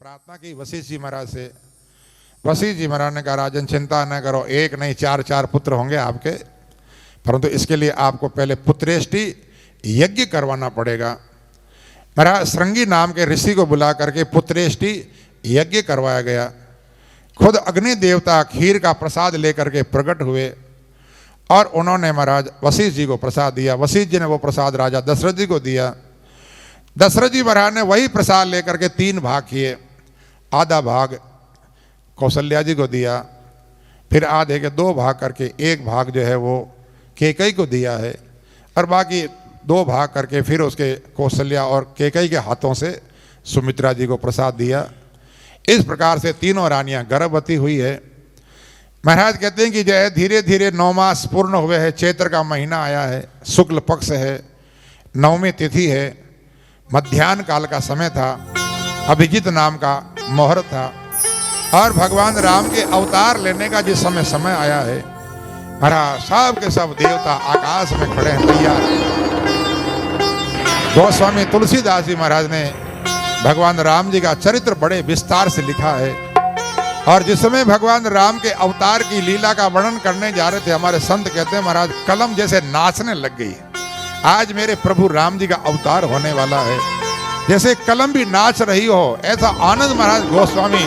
प्रार्थना की वशिष्ठ जी महाराज से। वशिष्ठ जी महाराज ने कहा राजन चिंता न करो, एक नहीं चार पुत्र होंगे आपके, परंतु इसके लिए आपको पहले पुत्रेष्टि यज्ञ करवाना पड़ेगा। महाराज श्रृंगी नाम के ऋषि को बुला करके पुत्रेष्टि यज्ञ करवाया गया। खुद अग्नि देवता खीर का प्रसाद लेकर के प्रकट हुए और उन्होंने महाराज वशिष्ठ जी को प्रसाद दिया। वशिष्ठ जी ने वो प्रसाद राजा दशरथ जी को दिया। दशरथ जी महाराज ने वही प्रसाद लेकर के 3 भाग किए। आधा भाग कौशल्या जी को दिया, फिर आधे के 2 भाग करके 1 भाग जो है वो कैकेयी को दिया है, और बाकी 2 भाग करके फिर उसके कौशल्या और कैकेयी के हाथों से सुमित्रा जी को प्रसाद दिया। इस प्रकार से तीनों रानियां गर्भवती हुई है। महाराज कहते हैं कि जो है धीरे धीरे 9 मास पूर्ण हुए हैं। चैत्र का महीना आया है, शुक्ल पक्ष है, 9वीं तिथि है, मध्याह्न काल का समय था, अभिजित नाम का मुहूर्त था, और भगवान राम के अवतार लेने का जिस समय आया है, महाराज सब के सब देवता आकाश में खड़े हैं तैयार। गोस्वामी तुलसीदास जी महाराज ने भगवान राम जी का चरित्र बड़े विस्तार से लिखा है, और जिस समय भगवान राम के अवतार की लीला का वर्णन करने जा रहे थे, हमारे संत कहते हैं महाराज कलम जैसे नाचने लग गई। आज मेरे प्रभु राम जी का अवतार होने वाला है, जैसे कलम भी नाच रही हो, ऐसा आनंद महाराज गोस्वामी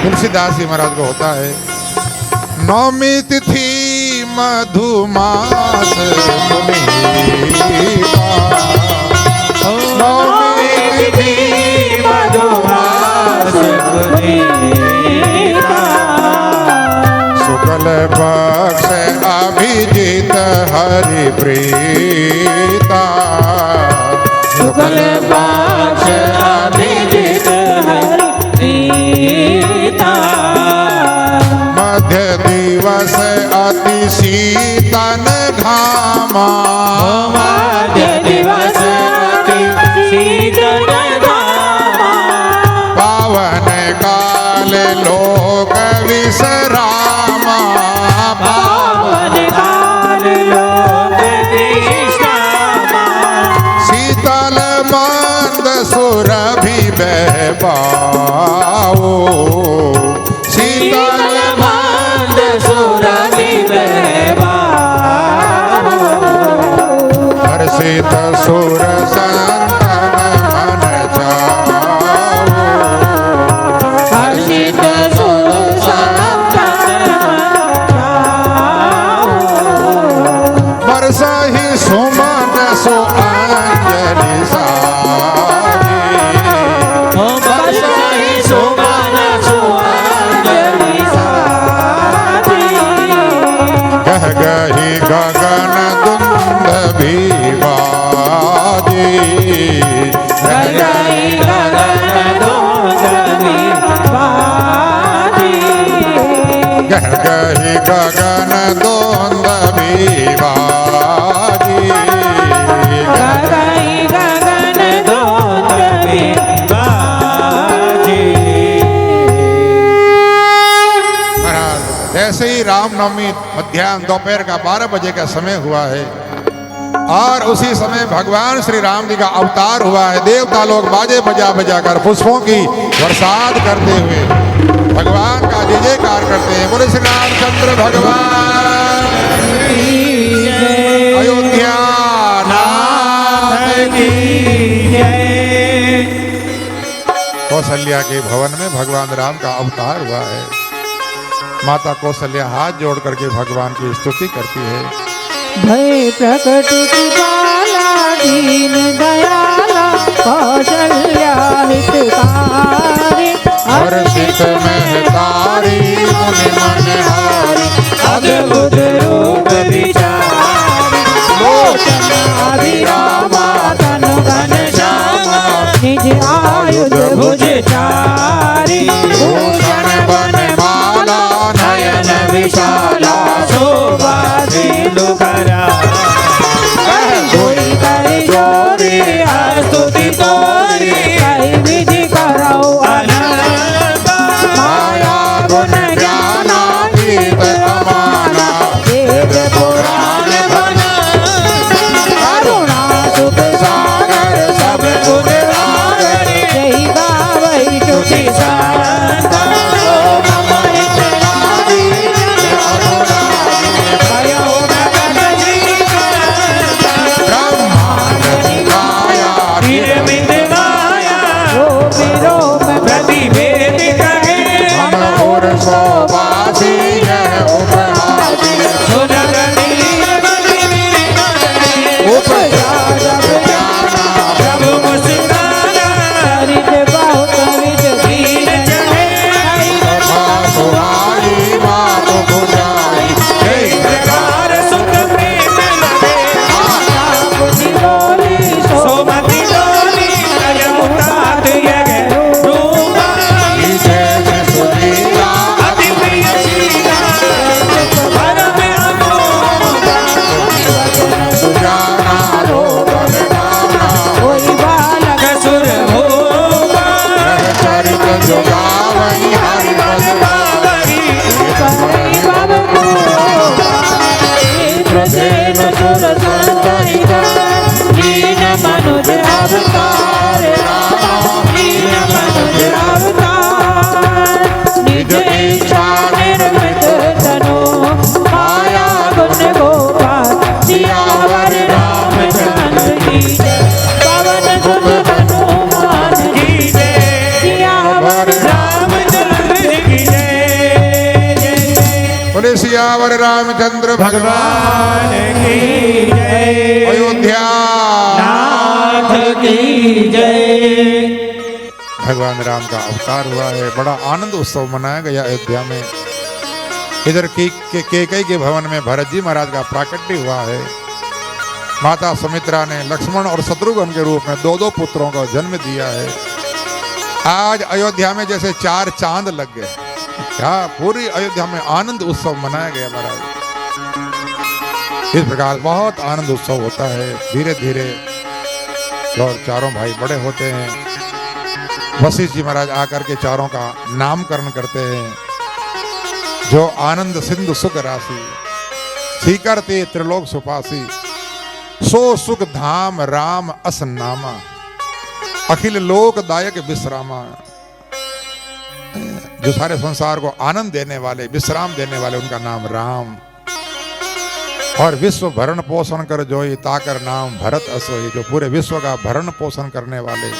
तुलसीदास जी महाराज को होता है। 9वीं तिथि मधुमास पुनीता, 9वीं तिथि मधुमास पुनीता, शुक्ल पक्ष अभिजित हरि प्रीता, शुक्ल पक्ष अभिजित हरि प्रीता, मध्य दिवस अति शीतल घामा, मध्य दिवस अति शीतल घामा, पावन काल लोक विश्रामा, पावन काल लोक विश्रामा, शीतल मंद सुरभि बहबाओ, शीतल मंद सुरभि बहबाओ, हर्षित सुर संतन मन जाओ, हर्षित सुर संतन जाओ, बरसाहि सुमन सो अंजलि साजी, बरसाहि सुमन सो अंजलि साजी, कह गही गगन दुंदुभि बाजी, कह गही गगन दुंदुभि बाजी, कह गही गगन दुंदुभि बाजी, कह गही गगन दुंदुभि बाजी। महाराज जैसे ही रामनवमी मध्याह्न दोपहर का 12 बजे का समय हुआ है, और उसी समय भगवान श्री राम जी का अवतार हुआ है। देवता लोग बाजे बजा कर पुष्पों की बरसात करते हुए भगवान का जय जयकार करते हैं। बोले श्री रामचंद्र भगवान, अयोध्या नाथ की जय। कौशल्या के भवन में भगवान राम का अवतार हुआ है। माता कौशल्या हाथ जोड़ करके भगवान की स्तुति करती है। भय प्रकट कृपाला दीन दयाला कौशल्या हितकारी, हर्षित महतारी मुनि मनहारी, अद्भुत रूप विचारी, लोचनाभिरामा तनु घनश्यामा, निज आयुध भुजचारी, भूषण बनमाला नयन विशाला, शोभा सिंधुकरा, कोई करि जोरी स्तुति तोरी, कई विधि करौ अनंत, माया गुण ज्ञानातीत अमाना, वेद पुराण बना, करुणा सुख सागर सब गुण सागर, जय गावै संता ओ मम हितकारी भयो भगत श्रीकांता ब्रह्मांड माया निर्मित माया प्रतिभेद कहे मन और सोबासी यह उपहासी उपजा जब जाना प्रभु मुस्काना हरित बहुत विद दीन जने कथा सुहाई बात बुझाई जय प्रकार सुख प्रेम लगे माता बुद्धि बोली सोमति डोली अयमुतात यह रूपा जय सुधीरा अति प्रिय शीला परम अमोघा सुजाना रोगन नाना कोई बालक सुर होगा चरित जोगावई हरि पद बावरी परि भव मोगा इंद्रसेन सुर संतहिता दीन मनुज अवतार रामा दीन मनुज अवतार निज इच्छा निर्मित तनु माया गुण गोपाल सियावर रामचंद्र की जय पवन सुत हनुमान की जय सियावर रामचंद्र की जय जय बोले सियावर रामचंद्र भगवान की जय अयोध्या नाथ की जय भगवान राम का अवतार हुआ है। बड़ा आनंद उत्सव मनाया गया अयोध्या में। इधर केकई के भवन में भरत जी महाराज का प्राकट्य हुआ है। माता सुमित्रा ने लक्ष्मण और शत्रुघ्न के रूप में दो दो पुत्रों को जन्म दिया है। आज अयोध्या में जैसे चार चांद लग गए। क्या पूरी अयोध्या में आनंद उत्सव मनाया गया महाराज। इस प्रकार बहुत आनंद उत्सव होता है। धीरे धीरे और चारों भाई बड़े होते हैं। वशिष्ठ जी महाराज आकर के चारों का नामकरण करते हैं। जो आनंद सिंधु सुख राशि सीकरते त्रिलोक सुपासी सो सुख धाम राम अस नामा अखिल लोकदायक विश्रामा। जो सारे संसार को आनंद देने वाले विश्राम देने वाले उनका नाम राम। और विश्व भरण पोषण कर जोई ताकर नाम भरत असोई। जो पूरे विश्व का भरण पोषण करने वाले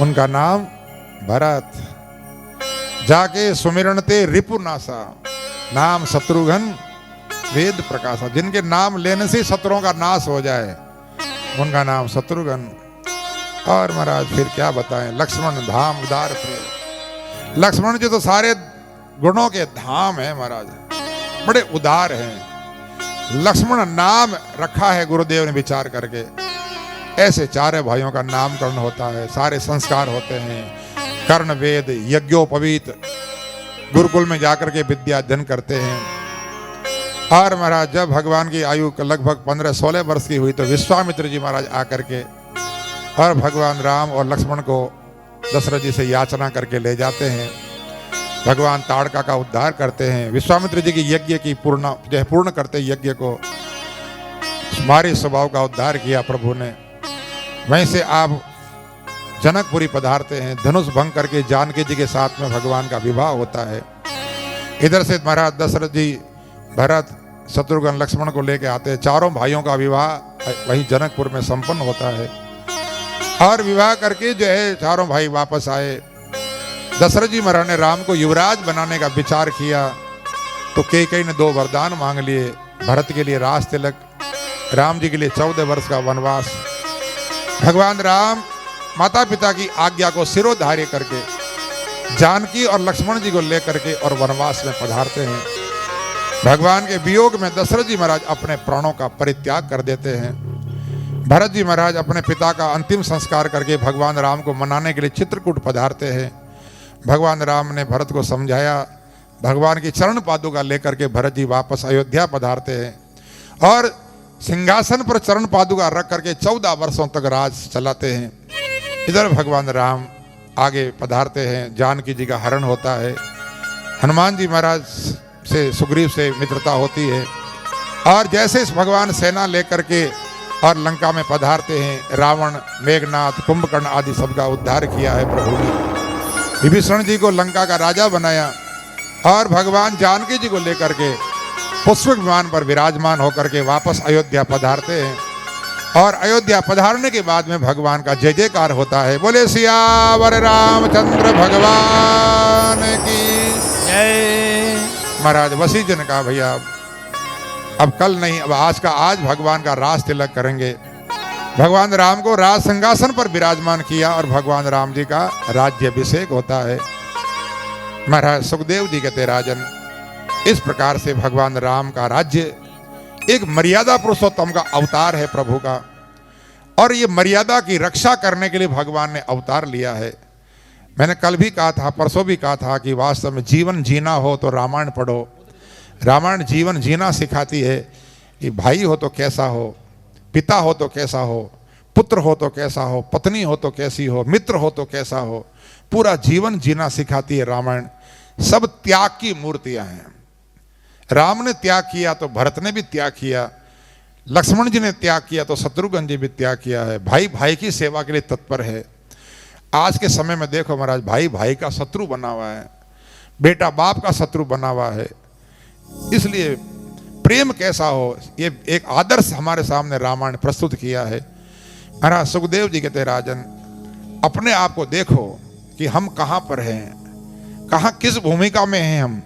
उनका नाम भरत। जाके सुमिरनते रिपुनासा नाम शत्रुघ्न वेद प्रकाशा। जिनके नाम लेने से शत्रुओं का नाश हो जाए उनका नाम शत्रुघ्न। और महाराज फिर क्या बताएं। लक्ष्मण धाम उदार प्रिय। लक्ष्मण जी तो सारे गुणों के धाम है महाराज। बड़े उदार हैं। लक्ष्मण नाम रखा है गुरुदेव ने विचार करके। ऐसे चारे भाइयों का नामकरण होता है। सारे संस्कार होते हैं। कर्ण वेद यज्ञोपवीत गुरुकुल में जाकर के विद्या अध्ययन करते हैं। और महाराज जब भगवान की आयु लगभग 15-16 वर्ष की हुई तो विश्वामित्र जी महाराज आकर के और भगवान राम और लक्ष्मण को दशरथ जी से याचना करके ले जाते हैं। भगवान ताड़का का उद्धार करते हैं। विश्वामित्र जी की यज्ञ की पूर्ण करते यज्ञ को हमारे स्वभाव का उद्धार किया प्रभु ने। वहीं से आप जनकपुरी पधारते हैं। धनुष भंग करके जानकी जी के साथ में भगवान का विवाह होता है। इधर से महाराज दशरथ जी भरत शत्रुघ्न लक्ष्मण को लेके आते हैं। चारों भाइयों का विवाह वहीं जनकपुर में संपन्न होता है। और विवाह करके जो है चारों भाई वापस आए। दशरथ जी महाराज ने राम को युवराज बनाने का विचार किया तो केकई ने 2 वरदान मांग लिए। भरत के लिए राज तिलक, राम जी के लिए 14 वर्ष का वनवास। भगवान राम माता पिता की आज्ञा को सिरोधार्य करके जानकी और लक्ष्मण जी को लेकर के और वनवास में पधारते हैं। भगवान के वियोग में दशरथ जी महाराज अपने प्राणों का परित्याग कर देते हैं। भरत जी महाराज अपने पिता का अंतिम संस्कार करके भगवान राम को मनाने के लिए चित्रकूट पधारते हैं। भगवान राम ने भरत को समझाया। भगवान की चरण पादुका लेकर के भरत जी वापस अयोध्या पधारते हैं और सिंहासन पर चरण पादुका रख करके 14 वर्षों तक राज चलाते हैं। इधर भगवान राम आगे पधारते हैं। जानकी जी का हरण होता है। हनुमान जी महाराज से सुग्रीव से मित्रता होती है। और जैसे इस भगवान सेना लेकर के और लंका में पधारते हैं, रावण, मेघनाथ, कुंभकर्ण आदि सबका उद्धार किया है प्रभु ने। विभीषण जी को लंका का राजा बनाया और भगवान जानकी जी को लेकर के पुष्पक विमान पर विराजमान होकर के वापस अयोध्या पधारते हैं। और अयोध्या पधारने के बाद में भगवान का जय जयकार होता है। बोले सियावर रामचंद्र भगवान की जय। महाराज वशिष्ठ जी ने कहा भैया अब कल नहीं, अब आज का आज भगवान का राज तिलक करेंगे। भगवान राम को राज सिंहासन पर विराजमान किया और भगवान राम जी का राज्याभिषेक होता है। महाराज सुखदेव जी कहते राजन, इस प्रकार से भगवान राम का राज्य एक मर्यादा पुरुषोत्तम का अवतार है प्रभु का, और ये मर्यादा की रक्षा करने के लिए भगवान ने अवतार लिया है। मैंने कल भी कहा था, परसों भी कहा था कि वास्तव में जीवन जीना हो तो रामायण पढ़ो। रामायण जीवन जीना सिखाती है कि भाई हो तो कैसा हो, पिता हो तो कैसा हो, पुत्र हो तो कैसा हो, पत्नी हो तो कैसी हो, मित्र हो तो कैसा हो, पूरा जीवन जीना सिखाती है रामायण। सब त्याग की मूर्तियां हैं। राम ने त्याग किया तो भरत ने भी त्याग किया, लक्ष्मण जी ने त्याग किया तो शत्रुघ्न जी भी त्याग किया है। भाई भाई की सेवा के लिए तत्पर है। आज के समय में देखो महाराज, भाई भाई का शत्रु बना हुआ है, बेटा बाप का शत्रु बना हुआ है। इसलिए प्रेम कैसा हो, ये एक आदर्श हमारे सामने रामायण प्रस्तुत किया है। महाराज सुखदेव जी कहते राजन, अपने आप को देखो कि हम कहाँ पर हैं, कहाँ किस भूमिका में हैं हम।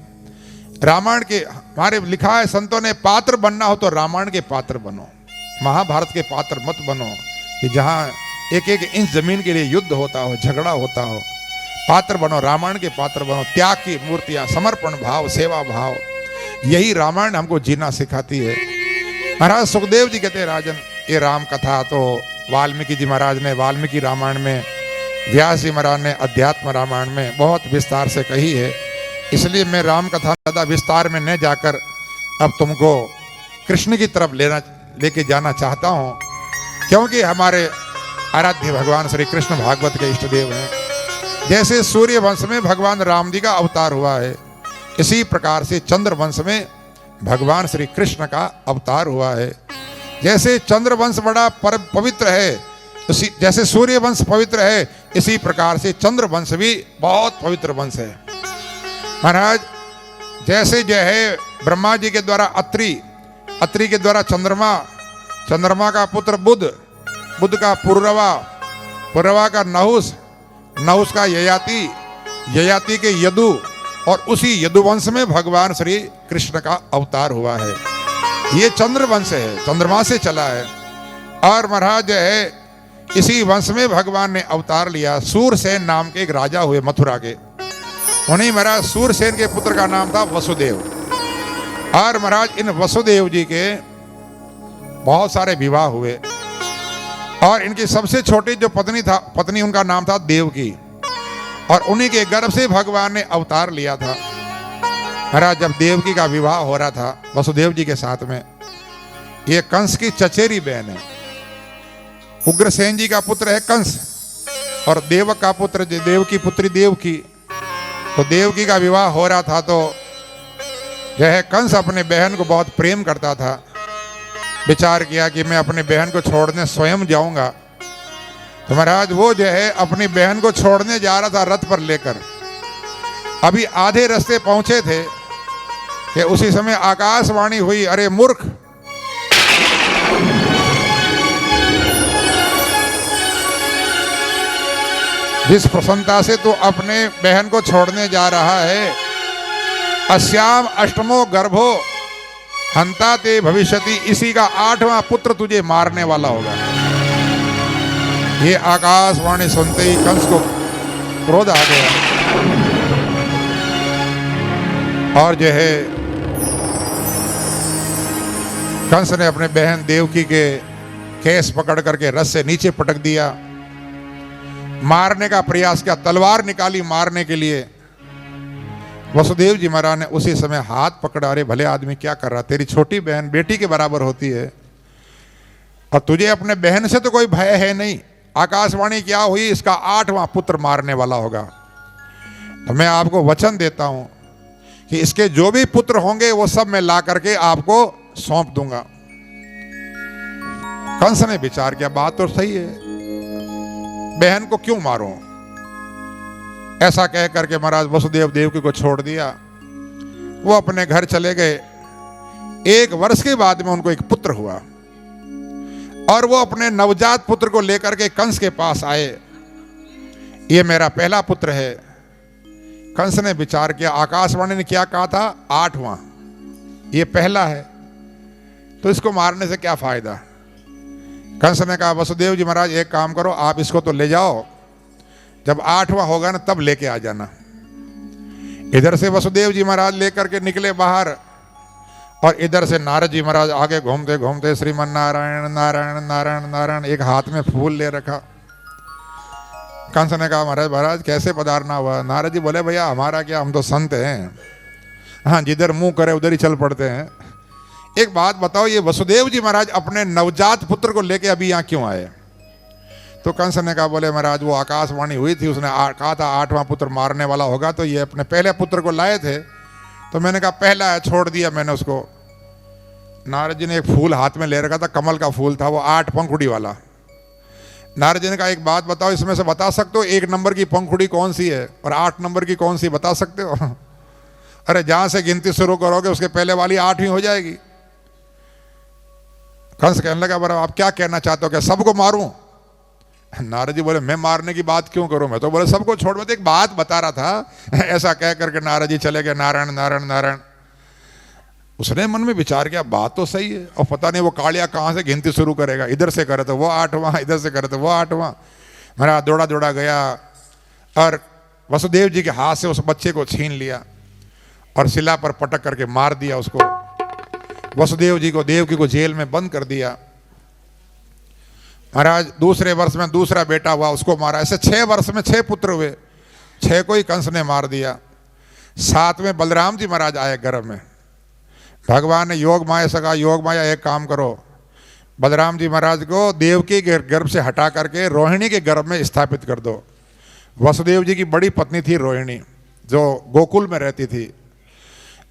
रामायण के हमारे लिखा है संतों ने, पात्र बनना हो तो रामायण के पात्र बनो, महाभारत के पात्र मत बनो कि जहाँ एक एक इंच जमीन के लिए युद्ध होता हो, झगड़ा होता हो। पात्र बनो, रामायण के पात्र बनो। त्याग की मूर्तियां, समर्पण भाव, सेवा भाव, यही रामायण हमको जीना सिखाती है। महाराज सुखदेव जी कहते हैं राजन, ये राम कथा तो वाल्मीकि जी महाराज ने वाल्मीकि रामायण में, व्यास जी महाराज ने अध्यात्म रामायण में बहुत विस्तार से कही है। इसलिए मैं राम कथा ज़्यादा विस्तार में न जाकर अब तुमको कृष्ण की तरफ लेके जाना चाहता हूँ, क्योंकि हमारे आराध्य भगवान श्री कृष्ण भागवत के इष्ट देव हैं। जैसे सूर्य वंश में भगवान राम जी का अवतार हुआ है, इसी प्रकार से चंद्र वंश में भगवान श्री कृष्ण का अवतार हुआ है। जैसे चंद्र वंश बड़ा पवित्र है, उसी जैसे सूर्य वंश पवित्र है, इसी प्रकार से चंद्र वंश भी बहुत पवित्र वंश है। महाराज जैसे जो है ब्रह्मा जी के द्वारा अत्रि, अत्रि के द्वारा चंद्रमा, चंद्रमा का पुत्र बुध, बुध का पुरवा, पुरवा का नहुस, नहुस का ययाति, ययाति के यदु, और उसी यदुवंश में भगवान श्री कृष्ण का अवतार हुआ है। ये चंद्र वंश है, चंद्रमा से चला है। और महाराज है इसी वंश में भगवान ने अवतार लिया। सूरसेन नाम के एक राजा हुए मथुरा के, उन्हीं महाराज सूरसेन के पुत्र का नाम था वसुदेव। और महाराज इन वसुदेव जी के बहुत सारे विवाह हुए, और इनकी सबसे छोटी जो पत्नी उनका नाम था देवकी, और उन्हीं के गर्भ से भगवान ने अवतार लिया था। महाराज जब देवकी का विवाह हो रहा था वसुदेव जी के साथ में, ये कंस की चचेरी बहन है। उग्रसेन जी का पुत्र है कंस, और देवक का पुत्र देव की पुत्री देवकी। तो देवकी का विवाह हो रहा था तो जो है कंस अपने बहन को बहुत प्रेम करता था। विचार किया कि मैं अपनी बहन को छोड़ने स्वयं जाऊंगा। तो महाराज वो जो है अपनी बहन को छोड़ने जा रहा था रथ पर लेकर। अभी आधे रास्ते पहुंचे थे कि उसी समय आकाशवाणी हुई, अरे मूर्ख, जिस प्रसन्नता से तू अपने बहन को छोड़ने जा रहा है, अस्याम अष्टमो गर्भो हंता ते भविष्यति, इसी का 8वां पुत्र तुझे मारने वाला होगा। ये आकाशवाणी सुनते ही कंस को क्रोध आ गया, और जो है कंस ने अपने बहन देवकी के केस पकड़ करके रथ से नीचे पटक दिया। मारने का प्रयास किया, तलवार निकाली मारने के लिए। वसुदेव जी महाराज ने उसी समय हाथ पकड़ा, अरे भले आदमी क्या कर रहा, तेरी छोटी बहन बेटी के बराबर होती है, और तुझे अपने बहन से तो कोई भय है नहीं। आकाशवाणी क्या हुई, इसका 8वां पुत्र मारने वाला होगा। तो मैं आपको वचन देता हूं कि इसके जो भी पुत्र होंगे वो सब मैं ला करके आपको सौंप दूंगा। कंस ने विचार किया, बात तो सही है, बहन को क्यों मारूं। ऐसा कह करके महाराज वसुदेव देवकी को छोड़ दिया। वो अपने घर चले गए। 1 वर्ष के बाद में उनको एक पुत्र हुआ और वो अपने नवजात पुत्र को लेकर के कंस के पास आए। ये मेरा पहला पुत्र है। कंस ने विचार किया, आकाशवाणी ने क्या कहा था, 8वां, ये पहला है तो इसको मारने से क्या फायदा। कंस ने कहा, वसुदेव जी महाराज एक काम करो, आप इसको तो ले जाओ, जब 8वां होगा ना तब लेके आ जाना। इधर से वसुदेव जी महाराज लेकर के निकले बाहर और इधर से नारद जी महाराज आगे घूमते घूमते श्रीमन नारायण नारायण नारायण नारायण, एक हाथ में फूल ले रखा। कंस ने कहा, महाराज कैसे पधारना हुआ। नारद जी बोले, भैया हमारा क्या, हम तो संत हैं, हाँ जिधर मुंह करे उधर ही चल पड़ते हैं। एक बात बताओ, ये वसुदेव जी महाराज अपने नवजात पुत्र को लेके अभी यहाँ क्यों आए। तो कंस ने कहा, बोले महाराज वो आकाशवाणी हुई थी, उसने कहा था 8वां पुत्र मारने वाला होगा, तो ये अपने पहले पुत्र को लाए थे, तो मैंने कहा पहला है, छोड़ दिया मैंने उसको। नारद जी ने एक फूल हाथ में ले रखा था, कमल का फूल था, वो 8 पंखुड़ी वाला। नारद जी ने कहा, एक बात बताओ, इसमें से बता सकते हो 1 नंबर की पंखुड़ी कौन सी है और 8 नंबर की कौन सी, बता सकते हो। अरे जहां से गिनती शुरू करोगे उसके पहले वाली 8वीं हो जाएगी। कंस कहने लगा, बराबर आप क्या कहना चाहते हो, क्या सबको मारूं। नारद जी बोले, मैं मारने की बात क्यों करूं, मैं तो बोले सबको छोड़। मैं तो एक बात बता रहा था। ऐसा कह करके नारद जी चले गए। नारायण नारायण नारायण। उसने मन में विचार किया, बात तो सही है, और पता नहीं वो कालिया कहाँ से गिनती शुरू करेगा, इधर से करे तो वो 8वां, इधर से करे तो वो 8वां। महाराज दौड़ा दौड़ा गया और वसुदेव जी के हाथ से उस बच्चे को छीन लिया और शिला पर पटक करके मार दिया उसको। वसुदेव जी को, देवकी को जेल में बंद कर दिया। महाराज दूसरे वर्ष में दूसरा बेटा हुआ, उसको मारा। ऐसे 6 वर्ष में 6 पुत्र हुए, 6 को ही कंस ने मार दिया। 7वें बलराम जी महाराज आए गर्भ में। भगवान ने योग माया से कहा, योग माया एक काम करो, बलराम जी महाराज को देवकी के गर्भ से हटा करके रोहिणी के गर्भ में स्थापित कर दो। वसुदेव जी की बड़ी पत्नी थी रोहिणी, जो गोकुल में रहती थी।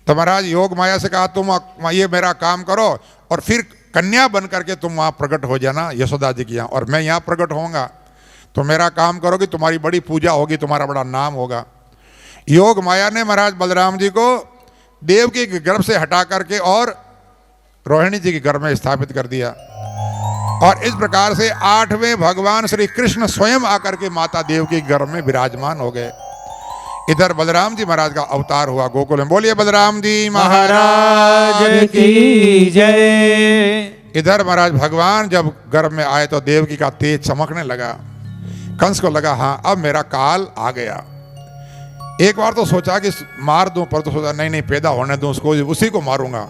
तो महाराज योग माया से कहा, तुम ये मेरा काम करो और फिर कन्या बन करके तुम वहाँ प्रकट हो जाना यशोदा जी के यहाँ, और मैं यहाँ प्रकट होऊंगा। तो मेरा काम करोगी, तुम्हारी बड़ी पूजा होगी, तुम्हारा बड़ा नाम होगा। योग माया ने महाराज बलराम जी को देवकी के गर्भ से हटा करके और रोहिणी जी के गर्भ में स्थापित कर दिया। और इस प्रकार से 8वें भगवान श्री कृष्ण स्वयं आकर के माता देवकी के गर्भ में विराजमान हो गए। इधर बलराम जी महाराज का अवतार हुआ गोकुल में। बोलिए बलराम जी महाराज की जय। इधर महाराज भगवान जब गर्भ में आए तो देवकी का तेज चमकने लगा। कंस को लगा, हाँ अब मेरा काल आ गया। एक बार तो सोचा कि मार दूं, पर तो सोचा नहीं नहीं, पैदा होने दूं उसको, उसी को मारूंगा।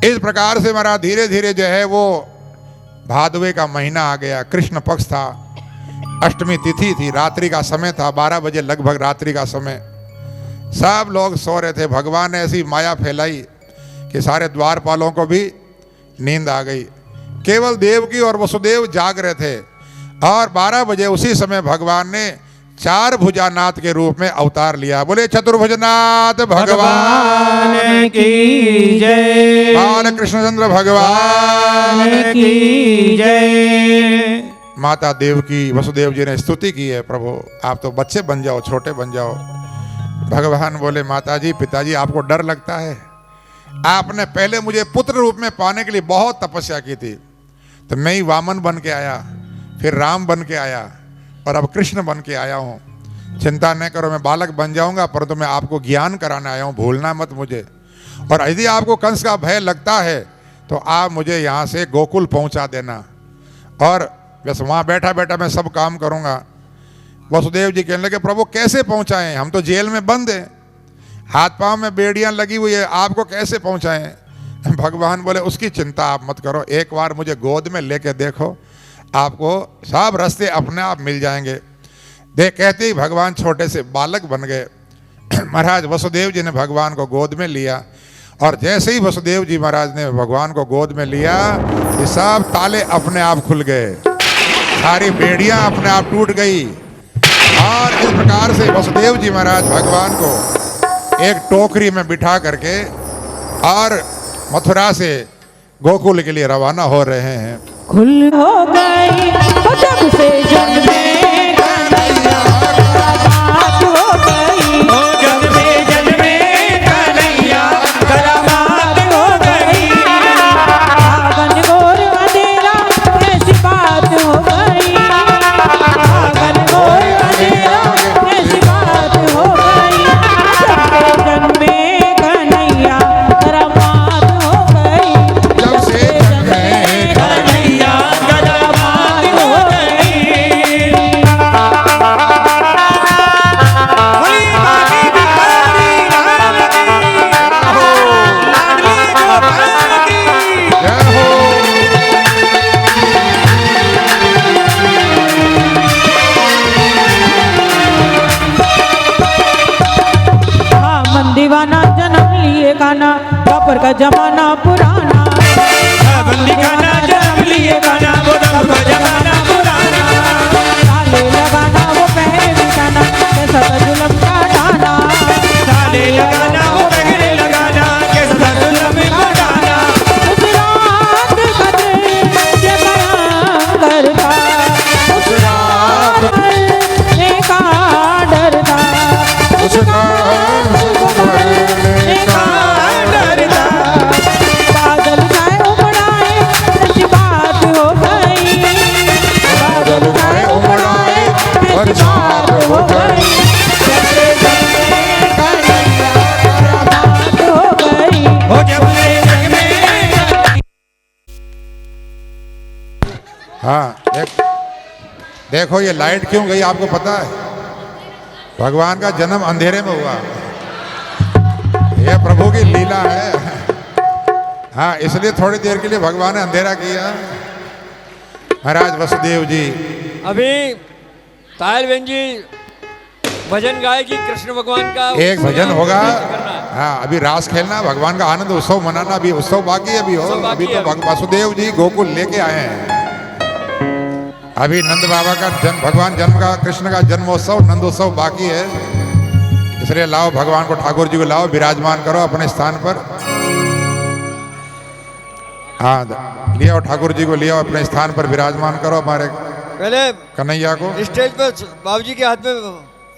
इस प्रकार से महाराज धीरे धीरे जो है वो भादवे का महीना आ गया, कृष्ण पक्ष था, अष्टमी तिथि थी, रात्रि का समय था, 12 बजे लगभग रात्रि का समय। सब लोग सो रहे थे। भगवान ने ऐसी माया फैलाई कि सारे द्वारपालों को भी नींद आ गई। केवल देवकी और वसुदेव जाग रहे थे। और 12 बजे उसी समय भगवान ने 4 भुजानाथ के रूप में अवतार लिया। बोले चतुर्भुजनाथ भगवान की जय। बाल कृष्णचंद्र भगवान की जय। माता देवकी वसुदेव जी ने स्तुति की है, प्रभु आप तो बच्चे बन जाओ, छोटे बन जाओ। भगवान बोले, माता जी पिताजी आपको डर लगता है, आपने पहले मुझे पुत्र रूप में पाने के लिए बहुत तपस्या की थी, तो मैं ही वामन बन के आया, फिर राम बन के आया और अब कृष्ण बन के आया हूँ। चिंता न करो, मैं बालक बन जाऊंगा, परंतु मैं आपको ज्ञान कराने आया हूँ, भूलना मत मुझे। और यदि आपको कंस का भय लगता है तो आप मुझे यहाँ से गोकुल पहुँचा देना, और बस वहाँ बैठा बैठा मैं सब काम करूँगा। वसुदेव जी कहने लगे, प्रभु कैसे पहुँचाएं, हम तो जेल में बंद हैं, हाथ पांव में बेड़ियाँ लगी हुई है, आपको कैसे पहुँचाएं। भगवान बोले, उसकी चिंता आप मत करो, एक बार मुझे गोद में लेके देखो, आपको सब रास्ते अपने आप मिल जाएंगे। देख कहते ही भगवान छोटे से बालक बन गए। महाराज वसुदेव जी ने भगवान को गोद में लिया, और जैसे ही वसुदेव जी महाराज ने भगवान को गोद में लिया, ये सब ताले अपने आप खुल गए, सारी बेड़ियां अपने आप टूट गई। और इस प्रकार से वसुदेव जी महाराज भगवान को एक टोकरी में बिठा करके और मथुरा से गोकुल के लिए रवाना हो रहे हैं। खुल हो गई जब से जन्मे कन्हैया, बात हो का जमाना पुराना, बंदी गाना जब लिए गाना वो तब का जमाना पुराना, ताले लगाना वो पहरे बिठाना कैसा था जुल्म का डाना, ताले लगाना वो पहरे लगाना कैसा था जुल्म का डाना। उस रात कदर ये भयंकर था, उस रात का डर था, उसका डर था। बादल छाए उमड़ाए सच बात हो गई, बादल छाए उमड़ाए सच बात हो गई, जैसे जग में कन्हैया बात हो गई, हो जब जग में। हाँ देखो ये लाइट क्यों गई आपको पता है? भगवान का जन्म अंधेरे में हुआ, यह प्रभु की लीला है। हाँ इसलिए थोड़ी देर के लिए भगवान ने अंधेरा किया। महाराज वसुदेव जी अभी तायलबेन जी भजन गाएगी कृष्ण भगवान का, एक भजन होगा। करना है। हाँ अभी रास खेलना, भगवान का आनंद उत्सव मनाना, अभी उत्सव बाकी है। अभी हो उत्सव बाकी अभी तो है। वसुदेव जी गोकुल लेके आए हैं। अभी नंद बाबा का जन्म, भगवान जन्म का, कृष्ण का जन्मोत्सव नंदोत्सव बाकी है। इसलिए लाओ भगवान को, ठाकुर जी को लाओ, विराजमान करो अपने स्थान पर। हाँ ले आओ ठाकुर जी को, ले आओ अपने स्थान पर विराजमान करो हमारे पहले कन्हैया को। स्टेज पे बाबू जी के हाथ में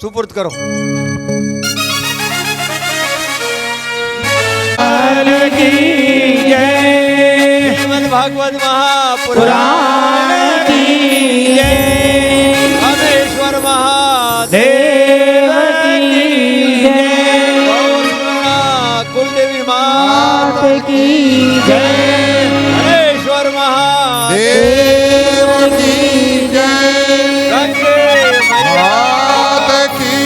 सुपुर्द करो। की जय, श्रीमद् भागवत महापुराण पुराण की जय, रामेश्वर महादेव देव की जय, कुलदेवी मात माता की जय, रामेश्वर महादेव देव की जय, मात की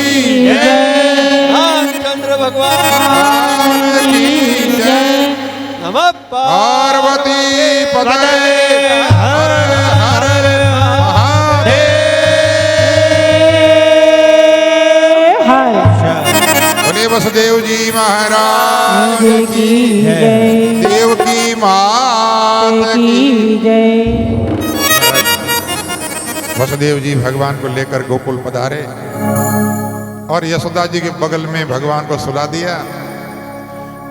जय, रामचंद्र भगवान की जय, नमः पार्वती पतये हर हर महादेव। बोले वसुदेव जी महाराज की जय, देव की मात की। जय। वसुदेव जी भगवान को लेकर गोकुल पधारे और यशोदा जी के बगल में भगवान को सुला दिया।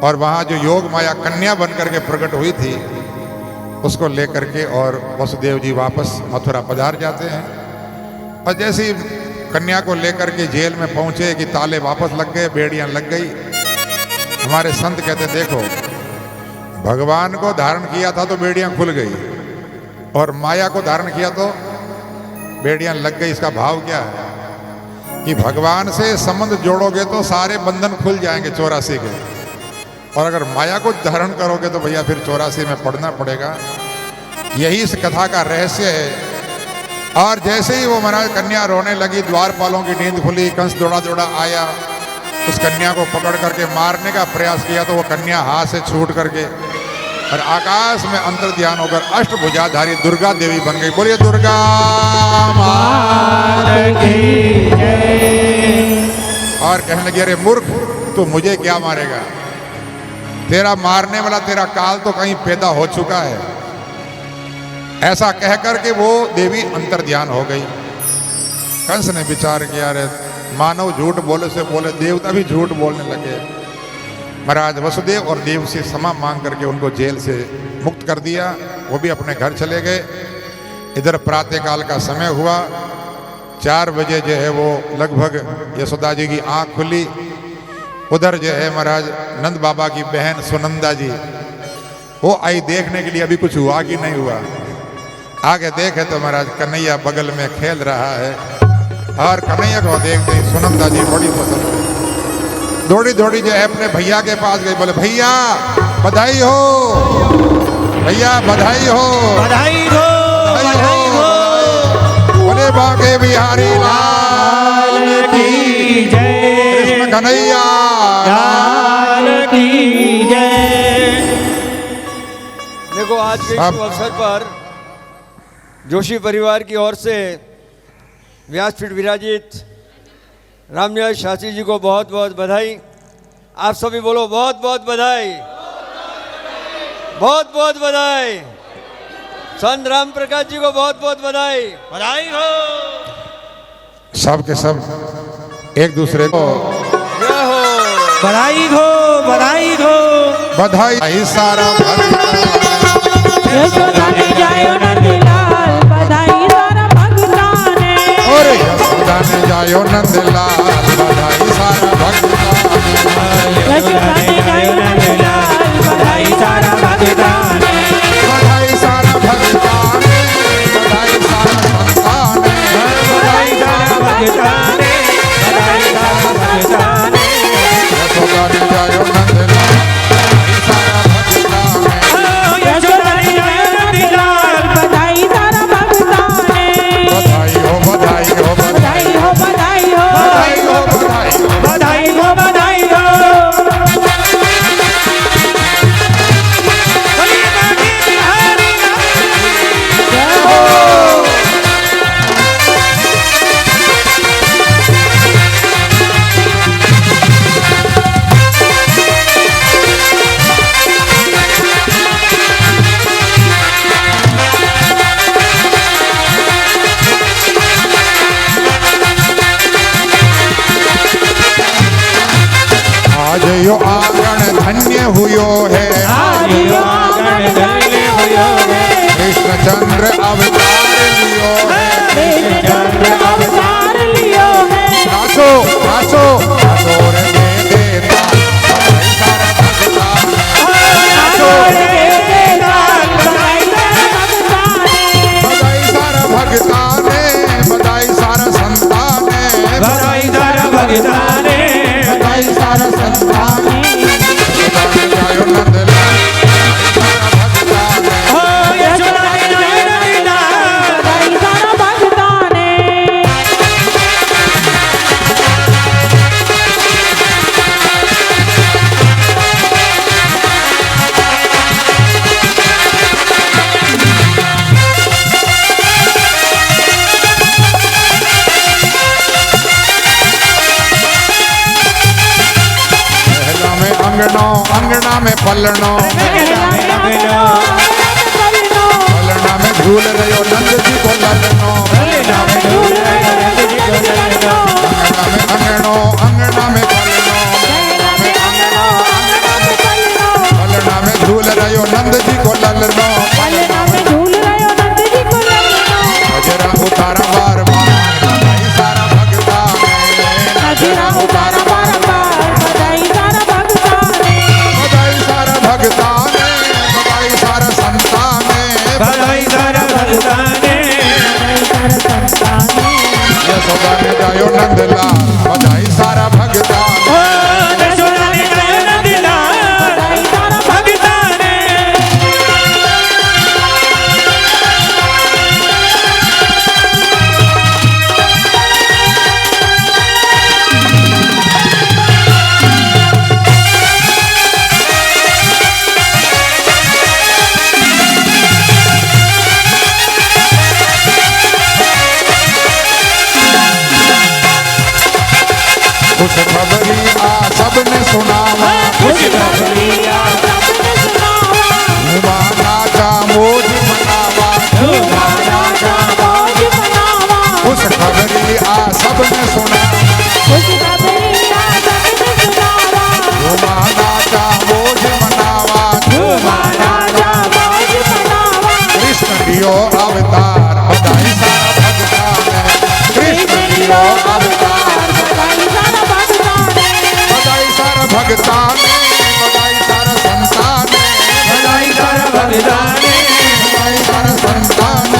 और वहाँ जो योग माया कन्या बनकर के प्रकट हुई थी उसको लेकर के और वसुदेव जी वापस मथुरा पधार जाते हैं। और जैसे ही कन्या को लेकर के जेल में पहुँचे कि ताले वापस लग गए, बेड़ियाँ लग गई। हमारे संत कहते देखो भगवान को धारण किया था तो बेड़ियाँ खुल गई, और माया को धारण किया तो बेड़ियाँ लग गई। इसका भाव क्या है कि भगवान से संबंध जोड़ोगे तो सारे बंधन खुल जाएंगे 84 के, और अगर माया को धारण करोगे तो भैया फिर 84 में पड़ना पड़ेगा। यही इस कथा का रहस्य है। और जैसे ही वो महाराज कन्या रोने लगी, द्वारपालों की नींद खुली, कंस दौड़ा दौड़ा आया, उस कन्या को पकड़ करके मारने का प्रयास किया तो वो कन्या हाथ से छूट करके और आकाश में अंतर्ध्यान होकर अष्टभुजाधारी दुर्गा देवी बन गई। बोलिए दुर्गा माता की जय। और कहने लगी अरे मूर्ख तू मुझे क्या मारेगा, तेरा मारने वाला तेरा काल तो कहीं पैदा हो चुका है। ऐसा कह करके वो देवी अंतर्ध्यान हो गई। कंस ने विचार किया अरे मानव झूठ बोले से बोले देवता भी झूठ बोलने लगे। महाराज वसुदेव और देव से क्षमा मांग करके उनको जेल से मुक्त कर दिया। वो भी अपने घर चले गए। इधर प्रातःकाल का समय हुआ, 4 बजे जो है वो लगभग यशोदा जी की आंख खुली। उधर जो है महाराज नंद बाबा की बहन सुनंदा जी वो आई देखने के लिए अभी कुछ हुआ कि नहीं हुआ। आगे देखे तो महाराज कन्हैया बगल में खेल रहा है, और कन्हैया को देखते ही सुनंदा जी बड़ी पसंद है। दौड़ी दौड़ी जो है अपने भैया के पास गई, बोले भैया बधाई हो, भैया बधाई हो, बधाई हो, बधाई हो। बोले बाके बिहारी लाल की जय, कृष्ण कन्हैया लाल की जय। देखो आज के अब- इस अवसर पर जोशी परिवार की ओर से व्यासपीठ विराजित रामनिवास शास्त्री जी को बहुत बहुत बधाई। आप सभी बोलो बहुत बहुत बधाई। बहुत बहुत बधाई। संत राम प्रकाश जी को बहुत बहुत बधाई। बधाई हो। सब के सब एक दूसरे को जय हो। बधाई हो, बधाई हो। बधाई सारा भगतान यशोदा ने जायो नंदलाल बधाई सारा भगतान ने और यशोदा ने जायो नंदलाल बधाई सारा भगतान यशोदा ने जायो नंदलाल बधाई सारा भगतान ने बधाई सारा भगतान बधाई सारा संतान बधाई सारा भगतान ने, बधाई सारा भगतान ने। यशोदा ने जायो नंदलाल बधाई सारा भगतान यशोदा ने जायो नंदलाल बधाई सारा भगतान ने बधाई हो बधाई हो बधाई हो बधाई हो बधाई हो बधाई हो बधाई हो, बधाई हो। बोलिए बांके बिहारी लाल। आज यो आंगन धन्य हुयो है आज यो आंगन धन्य हुयो है कृष्णचंद्र अवतार लियो है कृष्णचंद्र अवतार लियो है नाचो नाचो नाचो रे देवता बधाई सारा भगतान नाचो रे देवतान बधाई सारा भगतान ने बधाई सारा भगतान बधाई सारा संतान बधाई सारा भगतान ने, बधाई सारा संतान यशोदा ने जायो नंदलाल बधाई सारा भगतान हो यशोदा ने जायो नंदलाल। बधाई सारा भगतान ने महला में अंगनो अंगना में पलनो पलना में झूल रहो नंद जी को ललनो अंगना में अंगनो अंगना में पलनो पलना में झूल रहो नंद जी को ललनो गजरा उतारा बार बार बधाई सारा भगतान बधाई सारा भगतान बधाई सारा संतान बधाई सारा भगतान ने। यशोदा ने जायो नंदलाल बधाई सारा भगतान हो यशोदा ने जायो नंदलाल भगतान ने। कुछ खबरी आ सबने सुनावा हुआ नाचा मोज मनावा कुछ खबरी आ सबने सुनावा हुआ नाचा मोज मनावा कृष्ण लियो अवतार बधाई सारा भगतान कृष्ण लियो अवतार बधाई सारा भगतान बधाई सारा संतान बधाई सारा भगतान ने, बधाई सारा संतान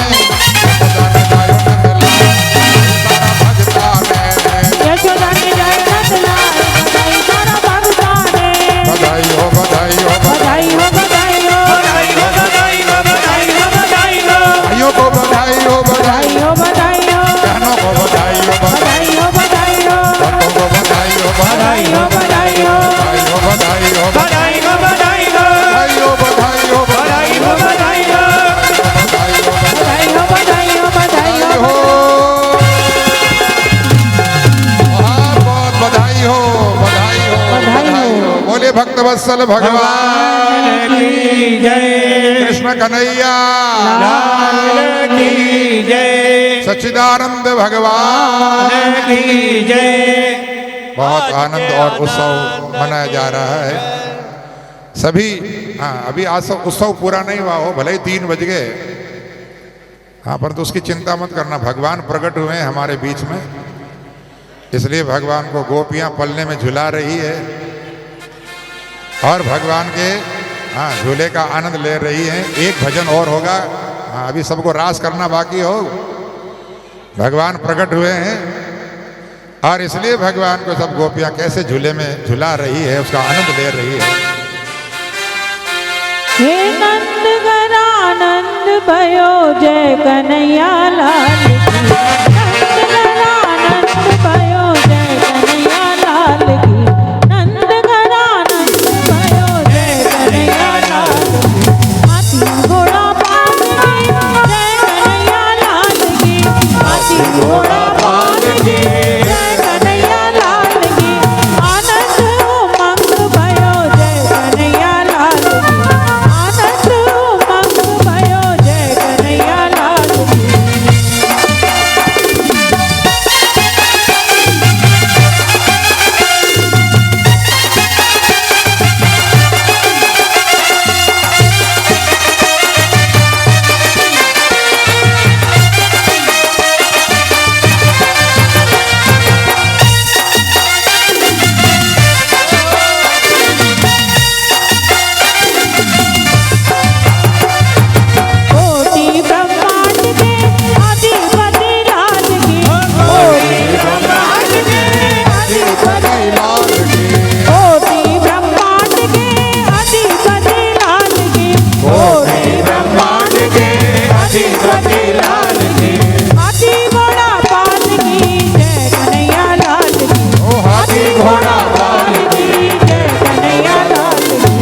यशोदा ने जायो नंदलाल बधाई सारा भगतान बधाई हो बधाई हो बधाई हो, बधाई हो, बधाई हो, बधाई हो, बधाई हो। भाइयों को बधाई हो बधाई बहनों को बधाई हो बधाई भक्तों को बधाई हो बधाई बधाई हो, बधाई हो, बधाई हो बधाई हो, बधाई हो, बधाई हो बधाई हो बधाई हो, बधाई हो। बधाई हो बधाई हो बहुत बहुत बधाई हो बधाई हो बोले भक्त वत्सल भगवान की जय। कृष्ण कन्हैया लाल की जय। सच्चिदानंद भगवान की जय। बहुत आनंद और उत्सव मनाया जा रहा है सभी। हाँ, अभी आज उत्सव पूरा नहीं हुआ हो, भले ही 3 बज गए। हाँ, परंतु उसकी चिंता मत करना, भगवान प्रकट हुए हैं हमारे बीच में, इसलिए भगवान को गोपियां पल्ले में झुला रही है और भगवान के झूले का आनंद ले रही हैं। एक भजन और होगा, अभी सबको रास करना बाकी हो। भगवान प्रकट हुए हैं और इसलिए भगवान को सब गोपियां कैसे झूले में झुला रही है, उसका आनंद ले रही है। हे नंद घरानंद भयो जय कन्हैया लाल की। नंद घरानंद भयो जय कन्हैया लाल की। नंद घरानंद भयो जय कन्हैया लाल की। हाथी घोड़ा पाल की जय कन्हैया लाल की। हाथी घोड़ा पाल की जय कन्हैया लाल की। आनंद उमंग भयो जय कन्हैया लाल की। आनंद उमंग भयो जय कन्हैया लाल की। कोटि ब्रह्मांड के अधिपति लाल की। कोटि ब्रह्मांड के अधिपति लाल की। कोटि ब्रह्मांड के अधिपति लाल की। कोटि ब्रह्मांड के अधिपति लाल की। हाथी घोड़ा पाल की जय कन्हैया लाल की। हाथी घोड़ा पाल की जय कन्हैया लाल की।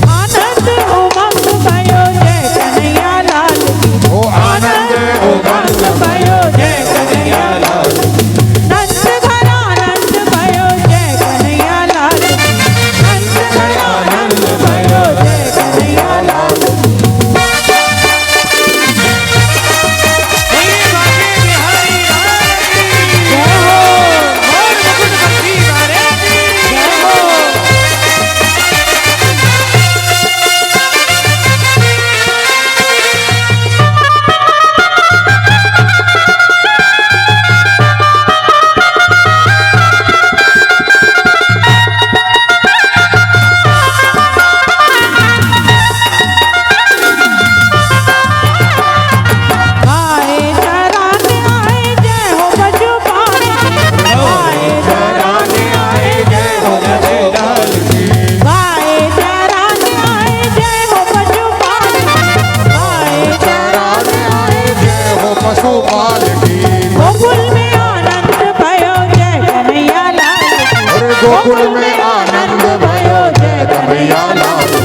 आनंद उमंग भयो जय कन्हैया लाल की। ओ आनंद उमंग भयो जय कन्हैया लाल की। नंद घरानंद भयो जय कन्हैया लाल की। नंद घरानंद भयो जय कन्हैया लाल की। जय हो। जय हो। गाए चराने आए जय हो पशुपाल की। गाए चराने आए जय हो पशुपाल की। गाए चराने आए जय हो पशुपाल की। गाए चराने आए जय हो पशुपाल की। गोकुल में आनंद भयो जय कन्हैया लाल की। अरे गोकुल में आनंद भयो जय कन्हैया लाल की।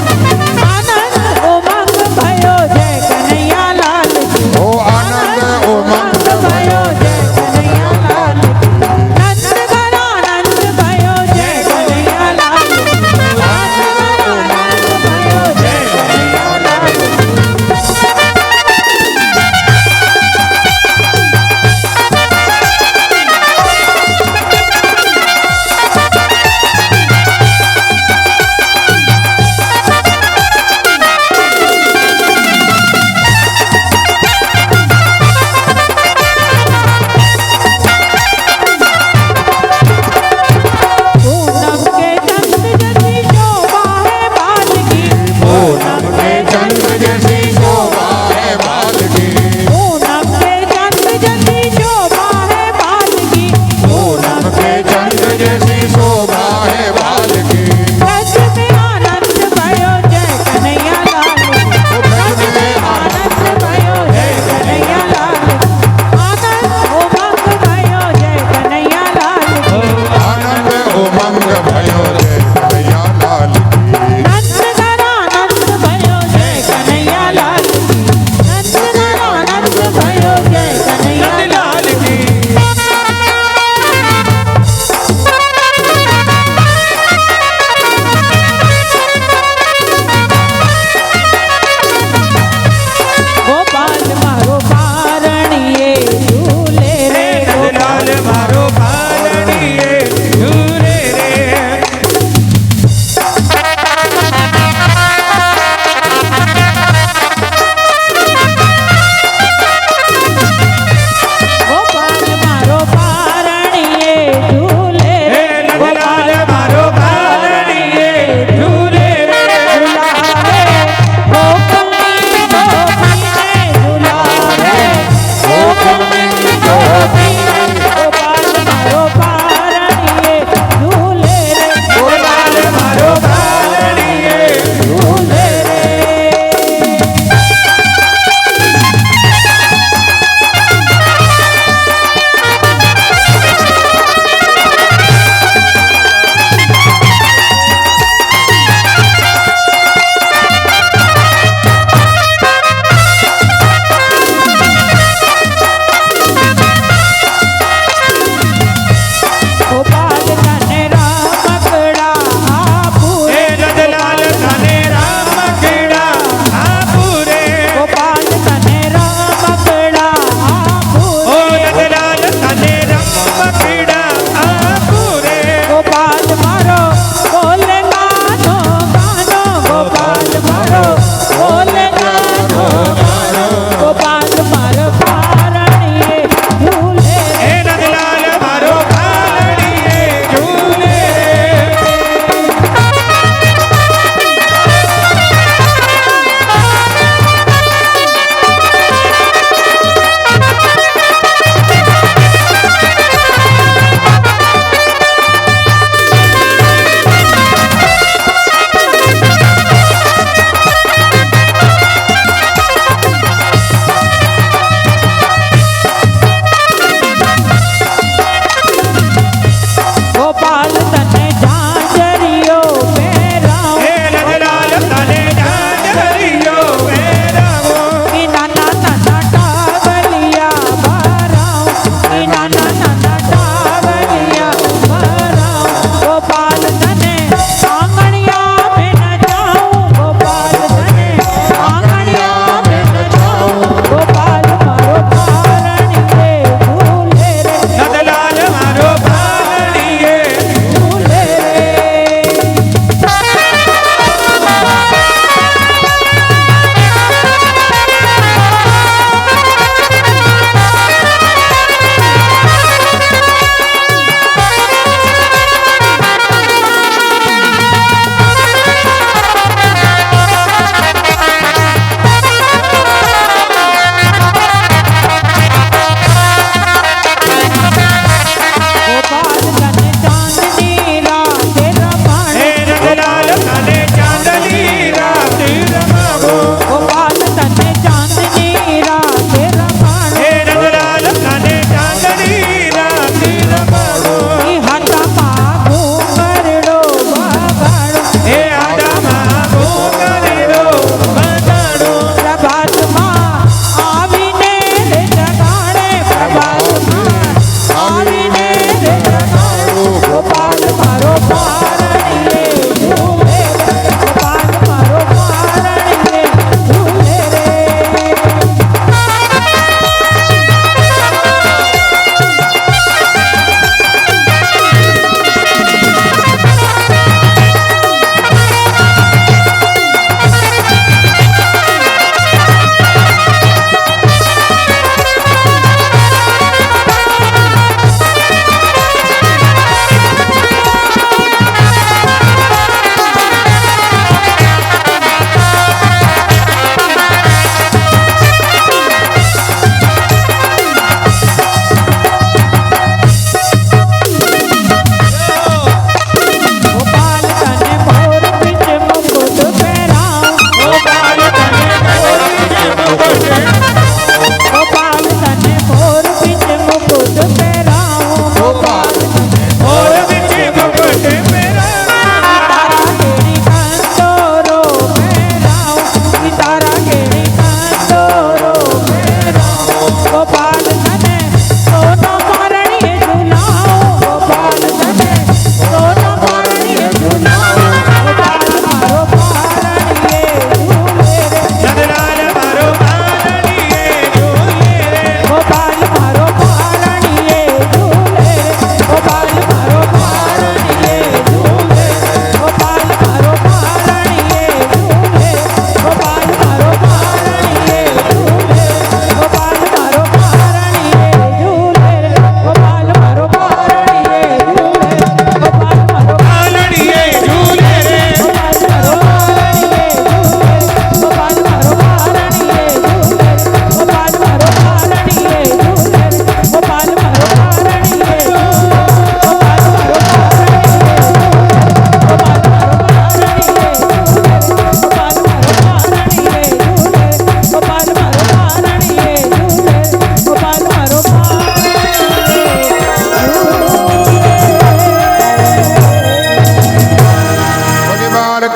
आनंद उमंग भयो जय कन्हैया लाल की। ओ आनंद उमंग भयो जय कन्हैया लाल की। नंद घरानंद भयो जय कन्हैया लाल की। नंद घरानंद भयो जय कन्हैया लाल की।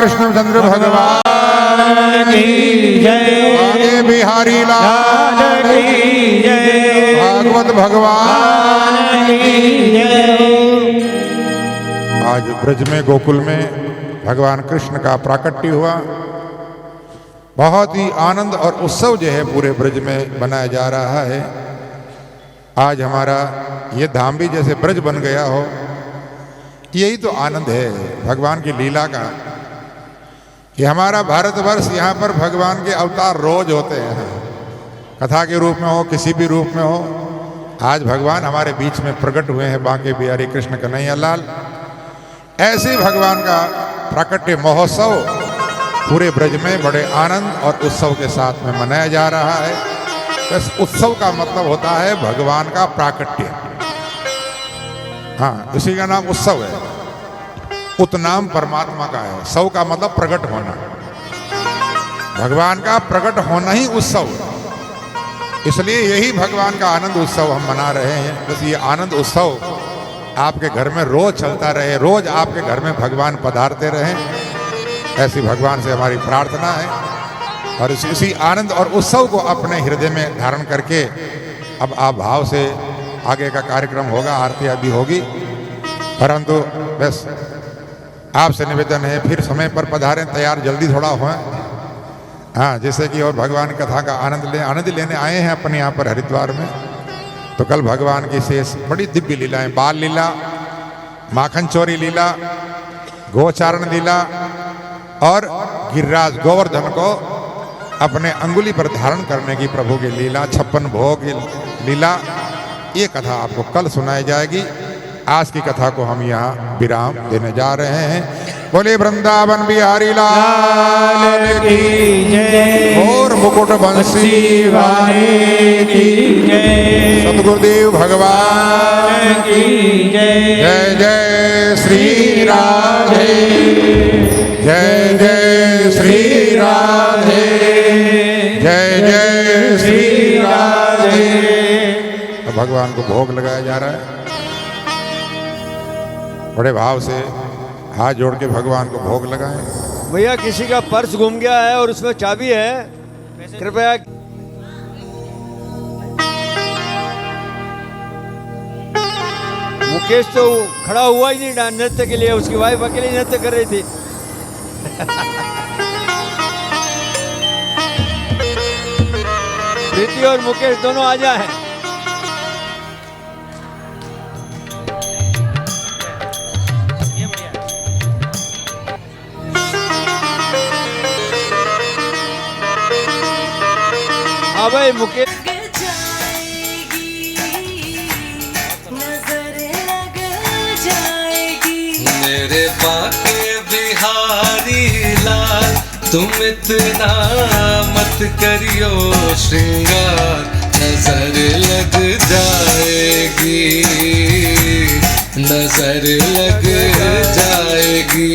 कृष्णचंद्र भगवान की जय। आगे बिहारी लाल की जय। भागवत भगवान की जय। आज ब्रज में गोकुल में भगवान कृष्ण का प्राकट्य हुआ। बहुत ही आनंद और उत्सव जो है पूरे ब्रज में मनाया जा रहा है। आज हमारा ये धाम भी जैसे ब्रज बन गया हो, यही तो आनंद है भगवान की लीला का। ये हमारा भारतवर्ष, यहाँ पर भगवान के अवतार रोज होते हैं, कथा के रूप में हो, किसी भी रूप में हो। आज भगवान हमारे बीच में प्रकट हुए हैं, बांके बिहारी कृष्ण कन्हैया लाल। ऐसे भगवान का प्राकट्य महोत्सव पूरे ब्रज में बड़े आनंद और उत्सव के साथ में मनाया जा रहा है। बस उत्सव का मतलब होता है भगवान का प्राकट्य। हाँ, इसी का नाम उत्सव है। उत्नाम परमात्मा का है, सव का मतलब प्रकट होना। भगवान का प्रकट होना ही उत्सव है। इसलिए यही भगवान का आनंद उत्सव हम मना रहे हैं। बस ये आनंद उत्सव आपके घर में रोज चलता रहे, रोज आपके घर में भगवान पधारते रहे, ऐसी भगवान से हमारी प्रार्थना है। और इसी आनंद और उत्सव को अपने हृदय में धारण करके अब आप भाव से आगे का कार्यक्रम होगा, आरती आदि होगी। परंतु बस आपसे निवेदन है, फिर समय पर पधारें, तैयार जल्दी थोड़ा हों। हाँ, जैसे कि और भगवान कथा का आनंद लेने आए हैं अपन यहाँ पर हरिद्वार में। तो कल भगवान की शेष बड़ी दिव्य लीलाएं, बाल लीला, माखन चोरी लीला, गोचारण लीला और गिरिराज गोवर्धन को अपने अंगुली पर धारण करने की प्रभु की लीला, 56 भोग लीला, ये कथा आपको कल सुनाई जाएगी। आज की कथा को हम यहाँ विराम देने जा रहे हैं। बोले वृंदावन बिहारी लाल की जय। और मुकुट बंसी वाले की जय। सतगुरुदेव भगवान की जय। जय जय श्री राधे, जय जय श्री राधे, जय जय श्री राधे। तो भगवान को भोग लगाया जा रहा है। बड़े भाव से हाथ जोड़ के भगवान को भोग लगाएं। भैया किसी का पर्स गुम गया है और उसमें चाबी है, कृपया। मुकेश तो खड़ा हुआ ही नहीं नृत्य के लिए, उसकी वाइफ अकेले नृत्य कर रही थी। प्रीति और मुकेश दोनों आ जाए। हाँ भाई मुकेश। मेरे बाके बिहारी लाल, तुम इतना मत करियो श्रृंगार, नजर लग जाएगी, नजर लग जाएगी।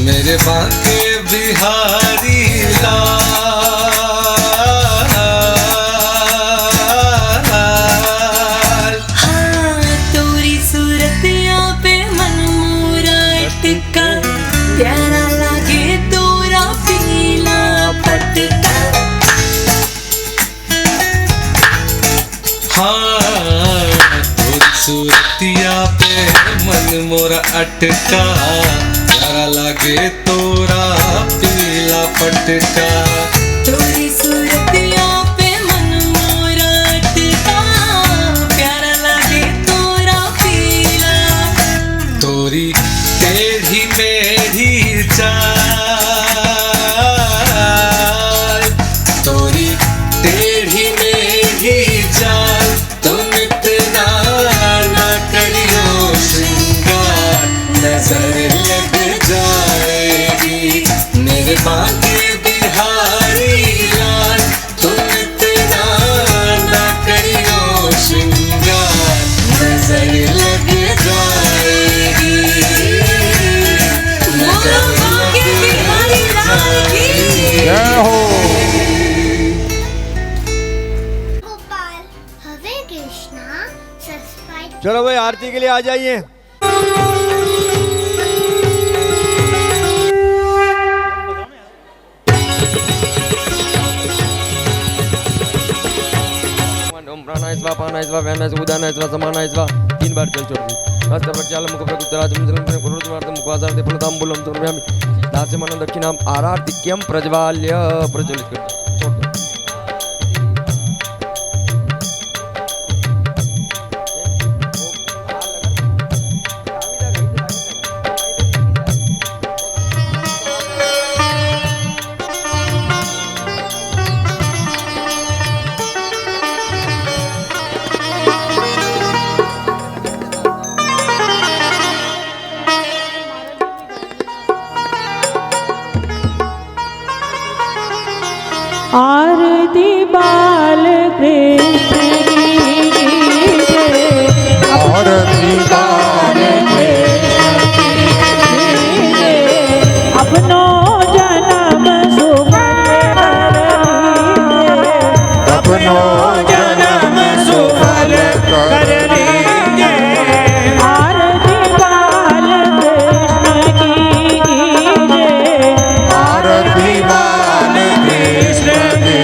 मेरे बाके बिहारी लाल, प्यारा लागे तोरा पीला पटका। हाँ, तोरी सूरतिया पे मन मोरा अटका, प्यारा लागे तोरा पीला पटका। तोरी सूरतिया पे मन मोरा अटका, प्यारा लागे तोरा पीला। तोरी टेढ़ी मेढ़ी चाल, तोरी टेढ़ी मेढ़ी चाल, तुम इतना ना करियो श्रृंगार, नजर लग जाएगी। मेरे बाके बिहारी लाल, तुम इतना ना करियो श्रृंगार, नजर लग जाएगी। जय हो। गोपाल हरे कृष्णा सब्सक्राइब। चलो भाई आरती के लिए आ जाइए। अपानाय स्वाहा व्यानाय स्वाहा उदानाय स्वाहा समानाय स्वाहा 3 बार जल छोड़ दी हस्त प्रक्षालम मुख प्रकुत्तराजम जलम कुरुद्वार्थ मुखवासार्थ फलतांबूलम समर्पयामि दास्यमानं दक्षिणां आरार्तिक्यं प्रज्वाल्य प्रज्वलित कर छोड़ दो आरती बाल कृष्ण की जय आरती बाल अपनो जन्म सुमन अपनो जन्म सुफल कर लीजिए आरती बाल कृष्ण की जय आरती बाल कृष्ण की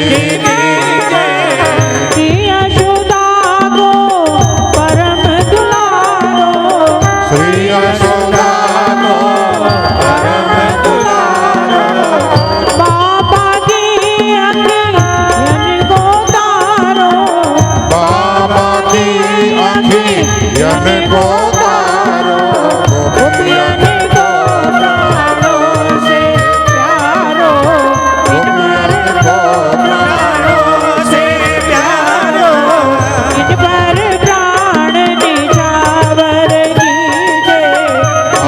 श्री यशोदा को परम दुलारो श्री यशोदा को परम दुलारो बाबा की अखियन को तारो बाबा की अखियन को तारो गोपियन को प्राणों से प्यारो गोपियन को प्राणों से प्यारो इन पर प्राण निछावर कीजे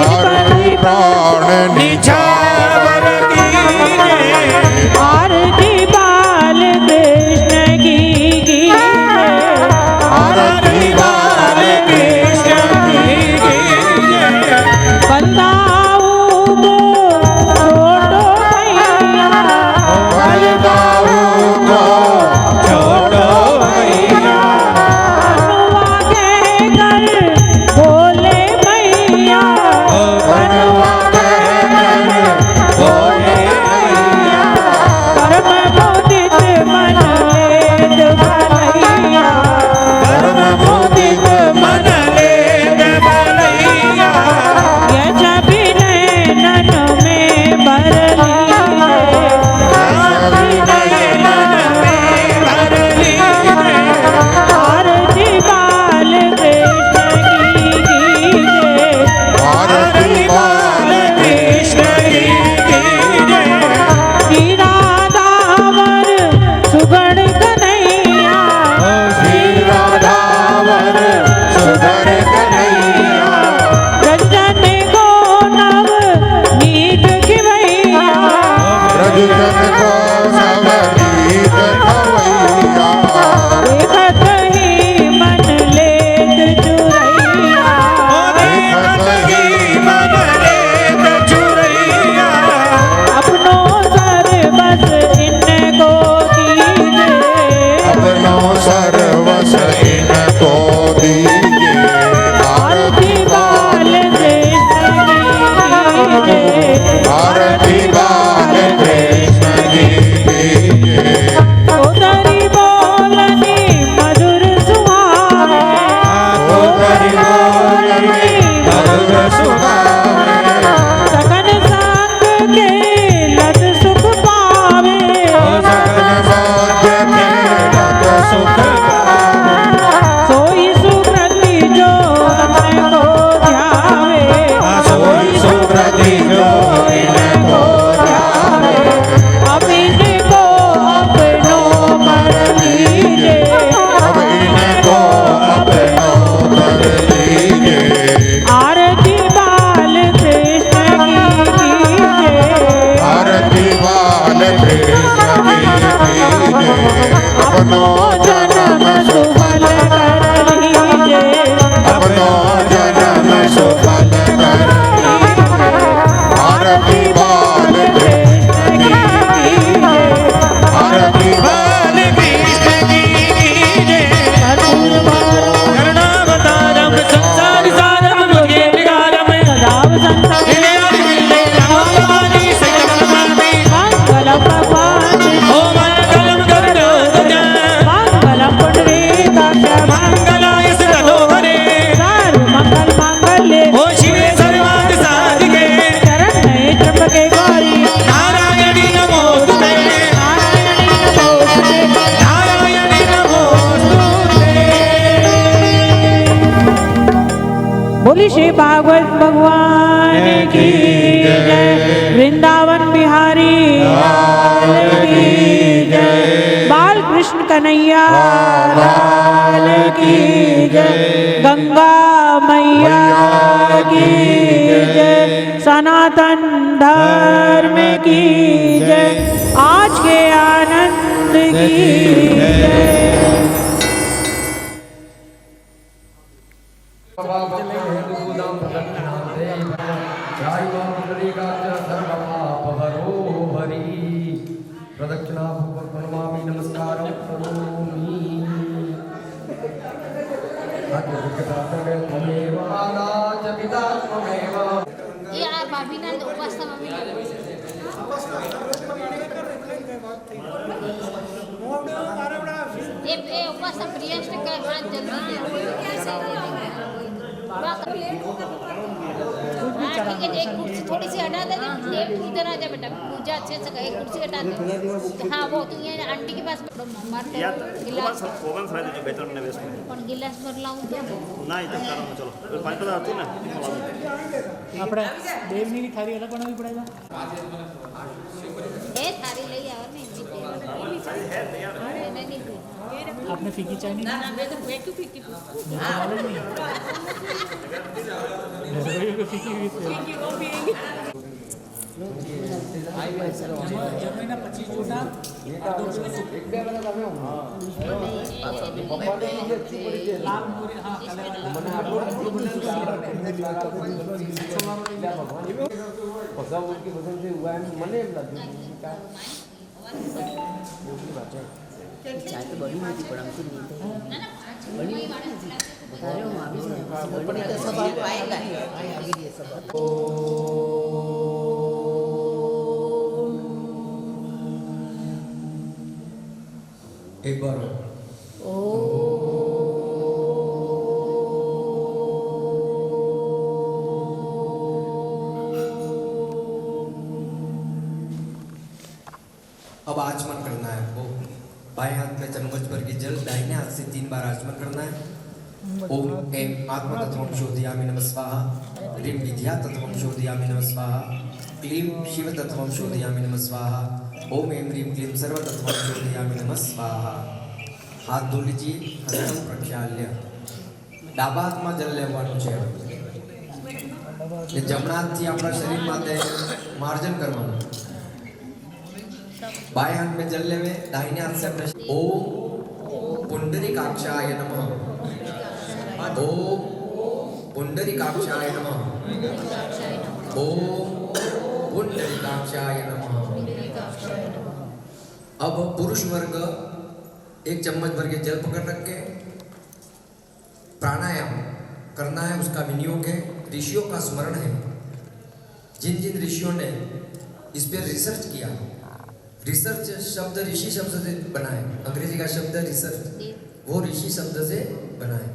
आरती प्राण निछावर कीजिए आरती बाल कृष्ण की जय आरती बाल कृष्ण की कीजिए बंदाऊ को छोटो भैया बलदाऊ को छोड़ो भैया अनुआ के कर बोले मैया बनवा कहकर बोले मैया परम मोदित मन वेद भलैया परम मोदित मन ले बलैया यश विनय नन में भर लीजिए नयन में भर लीजिए आरती बाल कृष्ण की जय आरती बाल कृष्ण की कीजिए श्री राधावर सुगण कन्हैया श्री राधावर सुधर कन्हैया रंजन को नव नीत खिवैया रजजन को नवनीत खवैया देखत ही मन लेत चुरैया देखत ही मन लेत चुरैया अपनो सर बस इनको दीजे अपनो सर्वस इनको दीजिए आरती बाल कृष्ण की जय आरती बाल कृष्ण की कीजिए उदरी बोलनी मधुर सुहावे उदरी बोलनी मधुर सुहावे सगन संग के लत सुख पावे सकल साध्य खेलत सुख पावे सोई सुकृति जो अपने को ध्यावे सोई सुकृति जो इनको ध्यावे अब इनको अपनो कर लीजे अब इनको अपनो कर लीजिए आरती बाल कृष्ण की जय आरती बाल कृष्ण की कीजिए अपनो जन्म सुफल कर लीजे अपनो जन्म सुफल कर आरती बाल कृष्ण की आरती बाल कृष्ण की कीजिए करुणावतारम संसार सारम मुझे विकारम मिले मिले रामानी सकलमामी मंगलम भगवान ओ मंगलम गरुड़ ध्वजा मंगलम पुंडरीकाक्ष भागवत भगवान की जय। वृंदावन बिहारी लाल की जय। बाल कृष्ण कन्हैया लाल की जय। गंगा मैया की जय। सनातन धर्म की जय। आज के आनंद की जय। प्रदक्षिणा प्रणमामि नमस्कारं करोमि। त्वमेव माता च पिता त्वमेव। यार भाभी ना उपासना मम्मी ये उपासना प्रियष्ट कर आज जल्दी ठीक है। एक कुर्सी थोड़ी सी हटा दे देव तू इधर आ जा बेटा पूजा अच्छे से एक कुर्सी हटा दे। हाँ वो तू ये आंटी के पास गिलास पण गिलास भर लावून तो આપણે દેવની થાળી અલગ બનાવવી પડે એ થાળી લઈ આવ ને આપણે ફીકી ચાય નહીં ના મેં તો મેં ક્यों फीकी જમીના 25 જોટા લાલ મોરી હા ચાય તો બની નથી પણ આમ બની વધારે હું આવી જ નહીં બની તો સ્વભાવ આયેગા આવી દે સ્વભાવ एक बार अब आचमन करना है आपको। बाएं हाथ में चम्मच भर के जल, दाहिने हाथ से 3 बार आचमन करना है। ओम ऐं आत्मतत्त्वं शोधयामि नमः स्वाहा। ह्रीं विद्यातत्त्वं शोधयामि नमः स्वाहा। क्लीं शिवतत्त्वं शोधयामि नमः स्वाहा। ओम ऐं ह्रीं क्लीं सर्वतत्त्वं शोधयामि नमः स्वाहा। हाथ धो लीजिए, हस्तं प्रक्षाल्य। ડાબા હાથમાં જલ લેવાનું છે એ જમણા હાથથી આપણા શરીર માટે માર્જન કરવાનું। बाएं हाथ में जल लेवे, दाहिने हाथ से अपने ओम पुंडरीकाक्षाय नमः। ओम पुंडरीकाक्षाय नमः। ओम पुंडरीकाक्षाय नमः। अब पुरुष वर्ग 1 चम्मच भर के जल पकड़ रख के प्राणायाम करना है, उसका विनियोग है। ऋषियों का स्मरण है, जिन जिन ऋषियों ने इस पर रिसर्च किया। रिसर्च शब्द ऋषि शब्द से बना है, अंग्रेजी का शब्द रिसर्च वो ऋषि शब्द से बना है।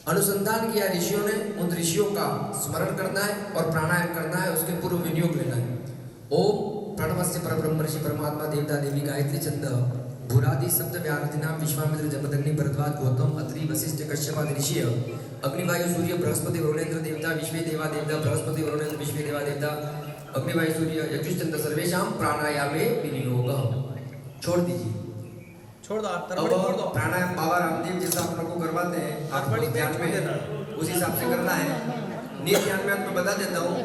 अनुसंधान किया ऋषियों ने, उन ऋषियों का स्मरण करना है और प्राणायाम करना है, उसके पूर्व विनियोग लेना है। ओम प्रणवस्य परब्रह्म ऋषि परमात्मा देवता देवी गायत्री छंद भूरादि शब्द व्याहृतिनाम विश्वामित्र जमदग्नि भरद्वाज गौतम अत्रि वशिष्ठ कश्यपादि ऋषि अग्निवायु सूर्य बृहस्पति वरुणेन्द्र देवता विश्वे देवा देवता बृहस्पति वरुणेन्द्र विश्वे देवा देवता अग्निवायु सूर्य यजुश्चंद सर्वेशां प्राणायामे विनियोग। छोड़ दीजिए, छोड़ दो आप अब प्राणायाम बाबा रामदेव जैसा आप लोग को करवाते हैं, आप ध्यान में उस हिसाब से करना है। नियत ध्यान में आपको बता देता हूँ।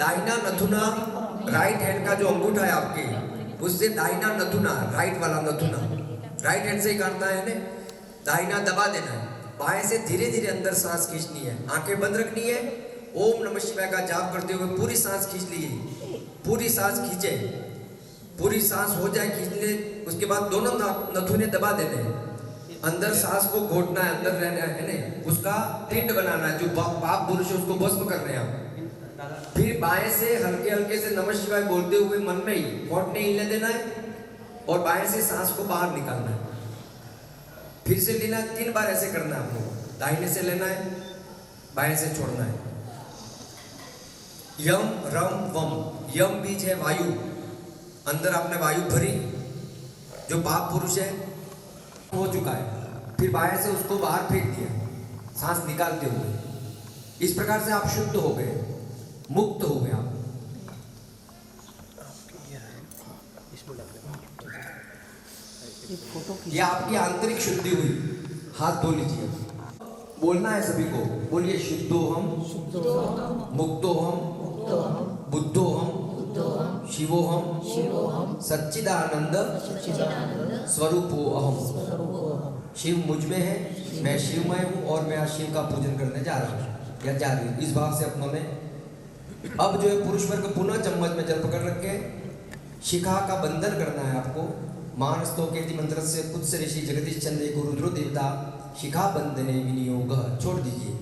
दाहिना नथुना, राइट हैंड का जो अंगूठा है आपके, उससे दाहिना नथुना, राइट वाला नथुना राइट हैंड से ही काटना है ना। दाहिना दबा देना है, बाएं से धीरे धीरे अंदर सांस खींचनी है, आंखें बंद रखनी है। ओम नमः शिवाय का जाप करते हुए पूरी सांस खींच लीजिए, पूरी सांस खींचे, पूरी सांस हो जाए खींचने, उसके बाद दोनों नथुने दबा देने हैं। अंदर सांस को घोटना है, अंदर रहना है ना, उसका पिंड बनाना है। जो पाप पुरुष है उसको भस्म कर रहे हैं आप। फिर बाएं से हल्के हल्के से नमः शिवाय बोलते हुए मन में ही होठ नहीं हिलने देना है और बाएं से सांस को बाहर निकालना है। फिर से लेना है, 3 बार ऐसे करना है आपको। दाहिने से लेना है, बाएं से छोड़ना है। यम रम वम, यम बीज है वायु, अंदर आपने वायु भरी, जो पाप पुरुष है हो चुका है। फिर बाएं से उसको बाहर फेंक दिया सांस निकालते हुए। इस प्रकार से आप शुद्ध हो गए, मुक्त हो गए आप। ये आपकी आंतरिक शुद्धि हुई। हाथ धो लीजिए। बोलना है सभी को, बोलिए शुद्धो हम, मुक्तो हम, बुद्धो हम, शिवो हम, सच्चिदानंद स्वरूपो अहम। शिव मुझ में है, मैं शिवमय हूँ और मैं आज शिव का पूजन करने जा रहा हूँ या जा रही हूँ। इस भाव से अपनों ने अब जो है पुरुष वर्ग पुनः चम्मच में जल पकड़ रखे, शिखा का बंधन करना है आपको। मानस्तोकेति मंत्र से खुद से ऋषि जगदीश चंद्र को रुद्र देवता शिखा बंधने विनियोग छोड़ दीजिए।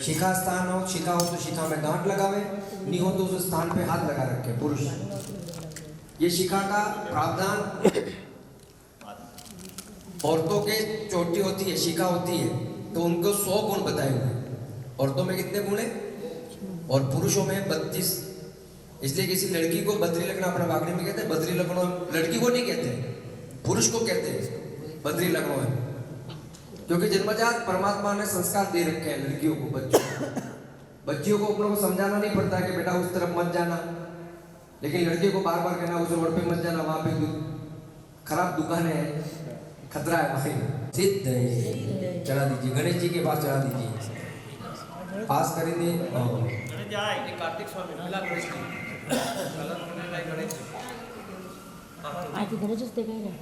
शिखा स्थान हो, शिखा हो तो शिखा में गांठ लगावे, नहीं हो तो उस स्थान पे हाथ लगा रखे पुरुष। ये शिखा का प्रावधान औरतों के चोटी होती है, शिखा होती है, तो उनको 100 गुण बताए हुए। औरतों में कितने गुण है और पुरुषों में 32। इसलिए किसी लड़की को बद्री लगना अपना बागड़ी में कहते हैं, बद्री लगना लड़की को नहीं कहते, पुरुष को कहते हैं बद्री लगना है। क्योंकि जन्मजात परमात्मा ने संस्कार दे रखे हैं लड़कियों को, बच्चियों को अपनों को समझाना नहीं पड़ता कि बेटा उस तरफ मत जाना, लेकिन लड़के को बार बार कहना उस रोड पे मत जाना, वहां पे खराब दुकान है, खतरा है भाई। सिद्ध है, चढ़ा दीजिए गणेश जी के पास, चढ़ा दीजिए, पास करेंगे। कार्तिक स्वामी मिला गणेश जी आधी गरजच ते काय नाही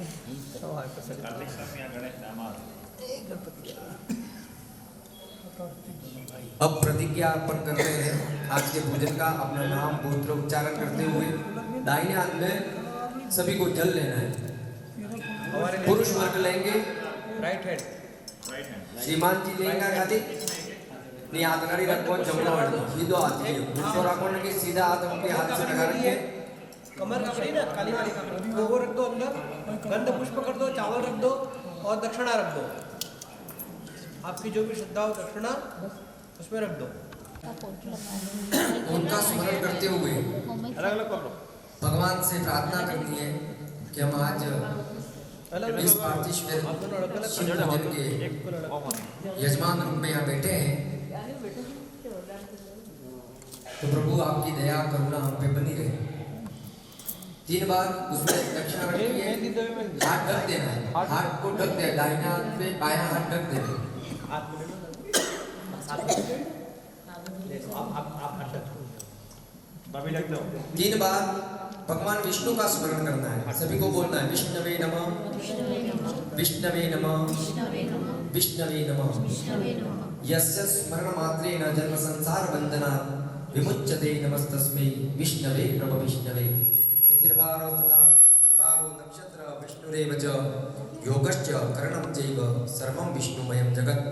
अब प्रतिज्ञा अर्पण करते हैं आज के पूजन का। अपना नाम गोत्र उच्चारण करते हुए दाहिने हाथ में सभी को जल लेना है। पुरुष वर्ग लेंगे राइट हैंड, श्रीमान जी लेंगे खाली नहीं, हाथ गाड़ी रखो, जमना वाली सीधो हाथ लिए तो रखो ना कि सीधा हाथ उनके हाथ से लगा रखिए। कमर पकड़ी ना, काली वाली कमर, वो रख दो अंदर, गंध पुष्प कर दो, चावल रख दो और दक्षिणा रख दो। आपकी जो भी श्रद्धा हो दक्षिणा उसमें रख दो। उनका स्मरण करते हुए अलग अलग पकड़ो। भगवान से प्रार्थना करनी है कि हम आज इस पार्थिव शिव भोजन के यजमान रूप में यहाँ बैठे हैं, तो प्रभु आपकी दया करुणा हम पे बनी रहे। 3 बार उसमें दक्षिणा रखनी है, हाथ ढक देना है, हाथ को ढक दे, दाहिना हाथ पे बायां हाथ ढक देना। 3 बार भगवान विष्णु का स्मरण करना है, सभी को बोलना है विष्णवे नमः, विष्णवे नमः, विष्णवे नमः। यस्य स्मरण मात्रेण जन्म संसार बंधनात् विमुच्यते नमस्तस्मै विष्णवे प्रभ विष्णवे। तिथिर्वारो तथा वारो नक्षत्र विष्णुरेव च योगश्च करणं चैव सर्वं विष्णुमयं जगत्।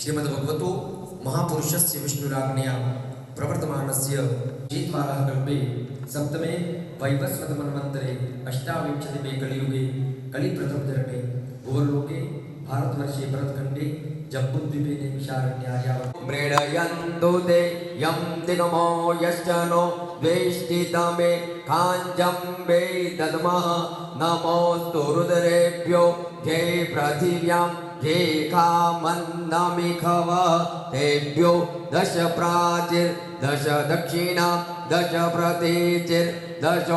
श्रीमद्भगवतो महापुरुषस्य विष्णुराज्ञया प्रवर्तमानस्य चेत्वारः कल्पे सप्तमे वैवस्वत मन्वन्तरे अष्टाविंशतिमे कलियुगे कलिप्रथमचरणे भुवनलोके भारतवर्षे भरतखण्डे जम्बूद्वीपे नैमिषारण्यार्यावत् मृडयन्तु ते यं दिगमो यश्च नो द्वेष्टितमे काञ्जं वे दद्मः नमोऽस्तु रुद्रेभ्यो ये पृथिव्यां ये खामन्नमिखव तेभ्यो 10 प्राचीर् 10 दक्षिणा 10 प्रतीचिर् 10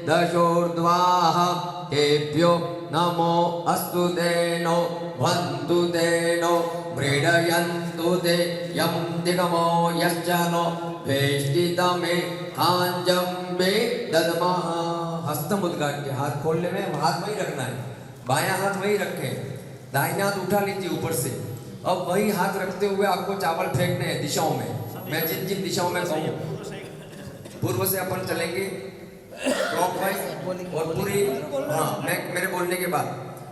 दशोर्ध्वाः तेभ्यो नमो अस्तु तेनो वन्तु तेनो मृडयन्तु ते यं दिगमो यश्च नो वेष्टितमे काञ्जं वे दद्मः। हस्तम उद्घाट के हाथ खोलने में हाथ वही रखना है, बायां हाथ वही रखें, दाहिना हाथ उठा लीजिए ऊपर से। अब वही हाथ रखते हुए आपको चावल फेंकने हैं दिशाओं में। मैं जिन जिन दिशाओं में कहूँ पूर्व से अपन चलेंगे क्लॉकवाइज और पूरी, हाँ मैं मेरे बोलने के बाद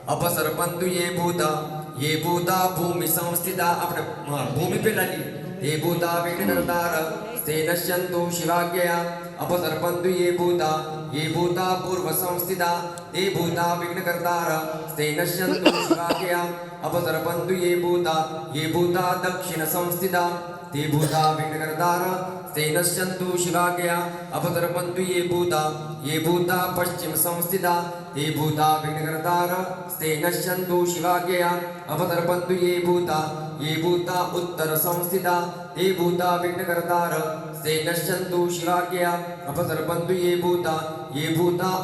अपसर्पन्तु ये भूता भूमि संस्थिता, अपने हाँ भूमि पे डालिए। ये भूता विघ्नकर्तार ते नश्यन्तु शिवाज्ञया। अपसर्पन्तु ये भूता पूर्व संस्थिता ते भूता विघ्नकर्तार ते नश्यन्तु शिवाज्ञया। अपसर्पन्तु ये भूता दक्षिण संस्थिता ते भूता विघ्नकर्तार ते नश्यन्तु शिवाज्ञया। अपसर्पन्तु ये भूता पश्चिम संस्थिता ते भूता विघ्नकर्तार ते नश्यन्तु शिवाज्ञया। अपसर्पन्तु ये ये भूता उत्तर संस्थिता ये भूता विघ्नकर्तार से नश्यन्तु शिवाज्ञया अपसर्पन्तु ये भूता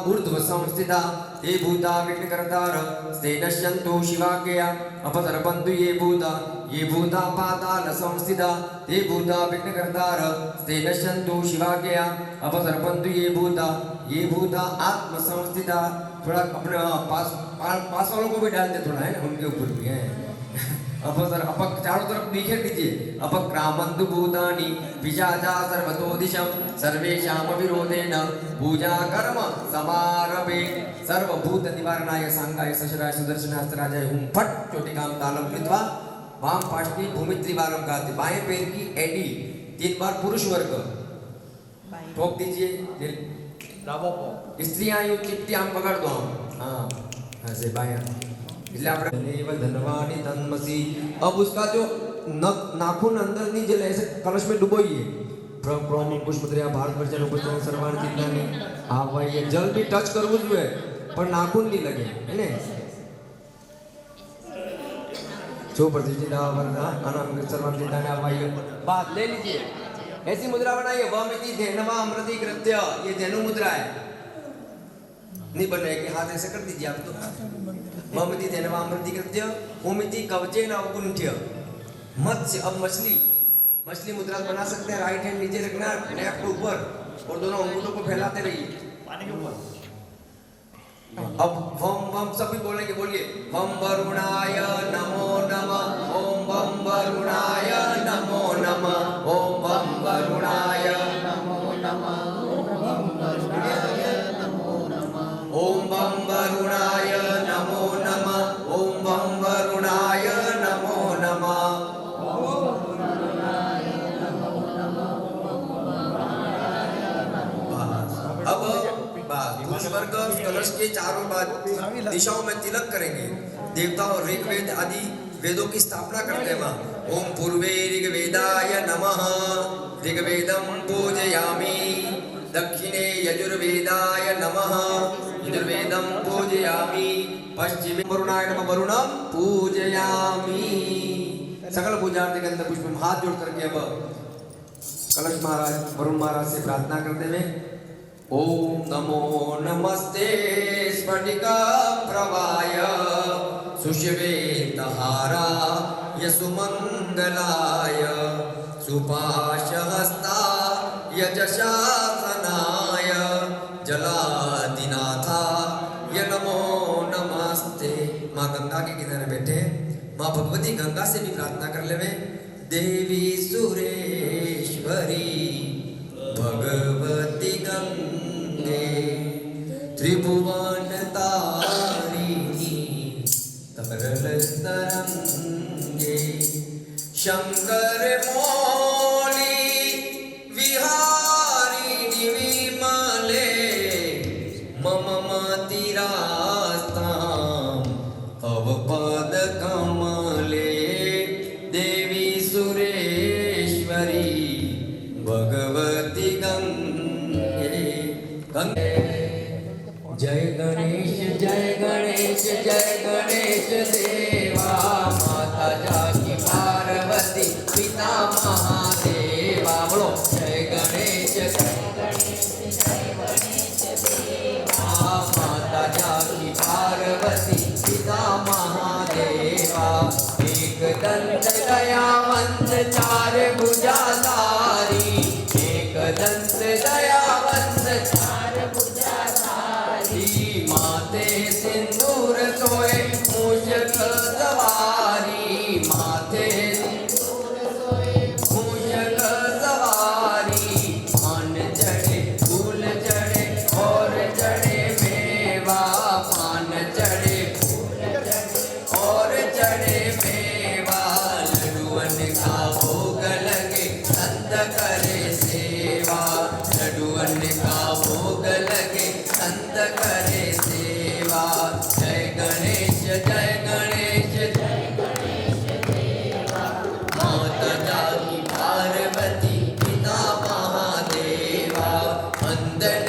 ऊर्ध्व संस्थिता ये भूता विघ्नकर्तार से नश्यन्तु शिवाज्ञया अपसर्पन्तु ये भूता पाताल संस्थिता ये भूता विघ्नकर्तार से नश्यन्तु शिवाज्ञया अपसर्पन्तु ये भूता आत्म संस्थिता। थोड़ा अपने पास वालों को भी डाल दे थोड़ा, है ना, उनके ऊपर भी है। अपक चारों तरफ बिखेर दीजिए। अपक्रामन्तु भूतानि पिशाचा सर्वतो दिशं सर्वेषां विरोधेन पूजा कर्म समारभे सर्वभूत निवारणाय सांगाय सशराय सुदर्शनास्त्राय हुम फट चोटिकां तालं कृत्वा वाम पार्श्वे भूमित्रिवारं गाते। बाएं पैर की एडी 3 बार पुरुष वर्ग ठोक दीजिए। स्त्रियां यूं चिट्टियां पकड़ दो। हाँ ऐसे बाएं इसलिए आपने धनवानी तन्मसी। अब उसका जो नाखून अंदर नहीं जले ऐसे कलश में डुबोइए। प्रम पुष्पद्रया भारत वर्जन उपस्थित सर्वान चिंतानी आवाइए। जल भी टच करવું જોઈએ पर नाखून नहीं लगे, है ने। जो प्रतिष्ठिता वरदा अनाम सर्वान चिंतानी आवाइए। बात ले लीजिए। ऐसी मुद्रा बनाइए। वमिति धेनवा अमृति कृत्य। ये धेनु मुद्रा है। नहीं बन रहे कि हाथ ऐसे कर दीजिए आप तो। ममिति धेनवा अमृति कृत्य उमिति कवचेन अवकुंठ्य मत्स्य। अब मछली मुद्रा बना सकते हैं। राइट हैंड नीचे रखना, लेफ्ट ऊपर, और दोनों अंगूठों को फैलाते रहिए पानी के ऊपर। अब वम सभी बोलेंगे, बोलिए। वम वरुणाय नमो नमः। ओम वम वरुणाय नमो नमः। ओम वम वरुणाय नमो नमः। ओम वम वरुणाय नमो नमः। ओम वम वरुणाय नमो नमः। अब वर्ग कलश के चारों दिशाओं में तिलक करेंगे। देवता और ऋग्वेद आदि वेदों की स्थापना करते हैं। ओम पूर्वे ऋग्वेदाय नमः। ऋग्वेदं पूजयामि। दक्षिणे यजुर्वेदाय नमः। यजुर्वेदं पूजयामि। पश्चिमे वरुणाय नमः। वरुणं पूजयामि। सकल पूजार्थी के अंदर पुष्प हाथ जोड़ करके अब कलश महाराज वरुण महाराज से प्रार्थना करते हुए ओम नमो नमस्ते स्फटिका प्रवाय सुश्वेतहाराय सुमंगलाय सुपाशहस्ताय यजशासनाय जलादिनाथाय नमो नमस्ते। माँ गंगा के किनारे बैठे माँ भगवती गंगा से भी प्रार्थना कर ले। देवी सुरेश्वरी भगवती गंगे त्रिभुवन तारिणी तरल तरंगे शंकर मौली विहारिणी विमले मम मतिरास्तां तव पद कमले। देवी सुरेश्वरी भगवती गंगे गंगे। जय गणेश जय गणेश जय गणेश देवा। माता जाकी पार्वती पिता महादेवा। बोलो जय गणेश जय गणेश जय गणेश देवा। माता जाकी पार्वती पिता महादेवा। एक दंत दयावंत चार भुजाधारी। एक दंत दयावंत चार भुजाधारी। माथे सिंदूर सोए मूषक सवारी। माथे सिंदूर सोए मूषक सवारी। पान चढ़े फूल चढ़े और चढ़े मेवा। पान चढ़े फूल चढ़े और चढ़े मेवा। लड्डुअन का भोग लगे संत करे सेवा। लड्डुअन का भोग लगे संत करे सेवा। जय गणेश जय गणेश जय गणेश देवा। माता जाकी पार्वती पिता महादेवा। वंदन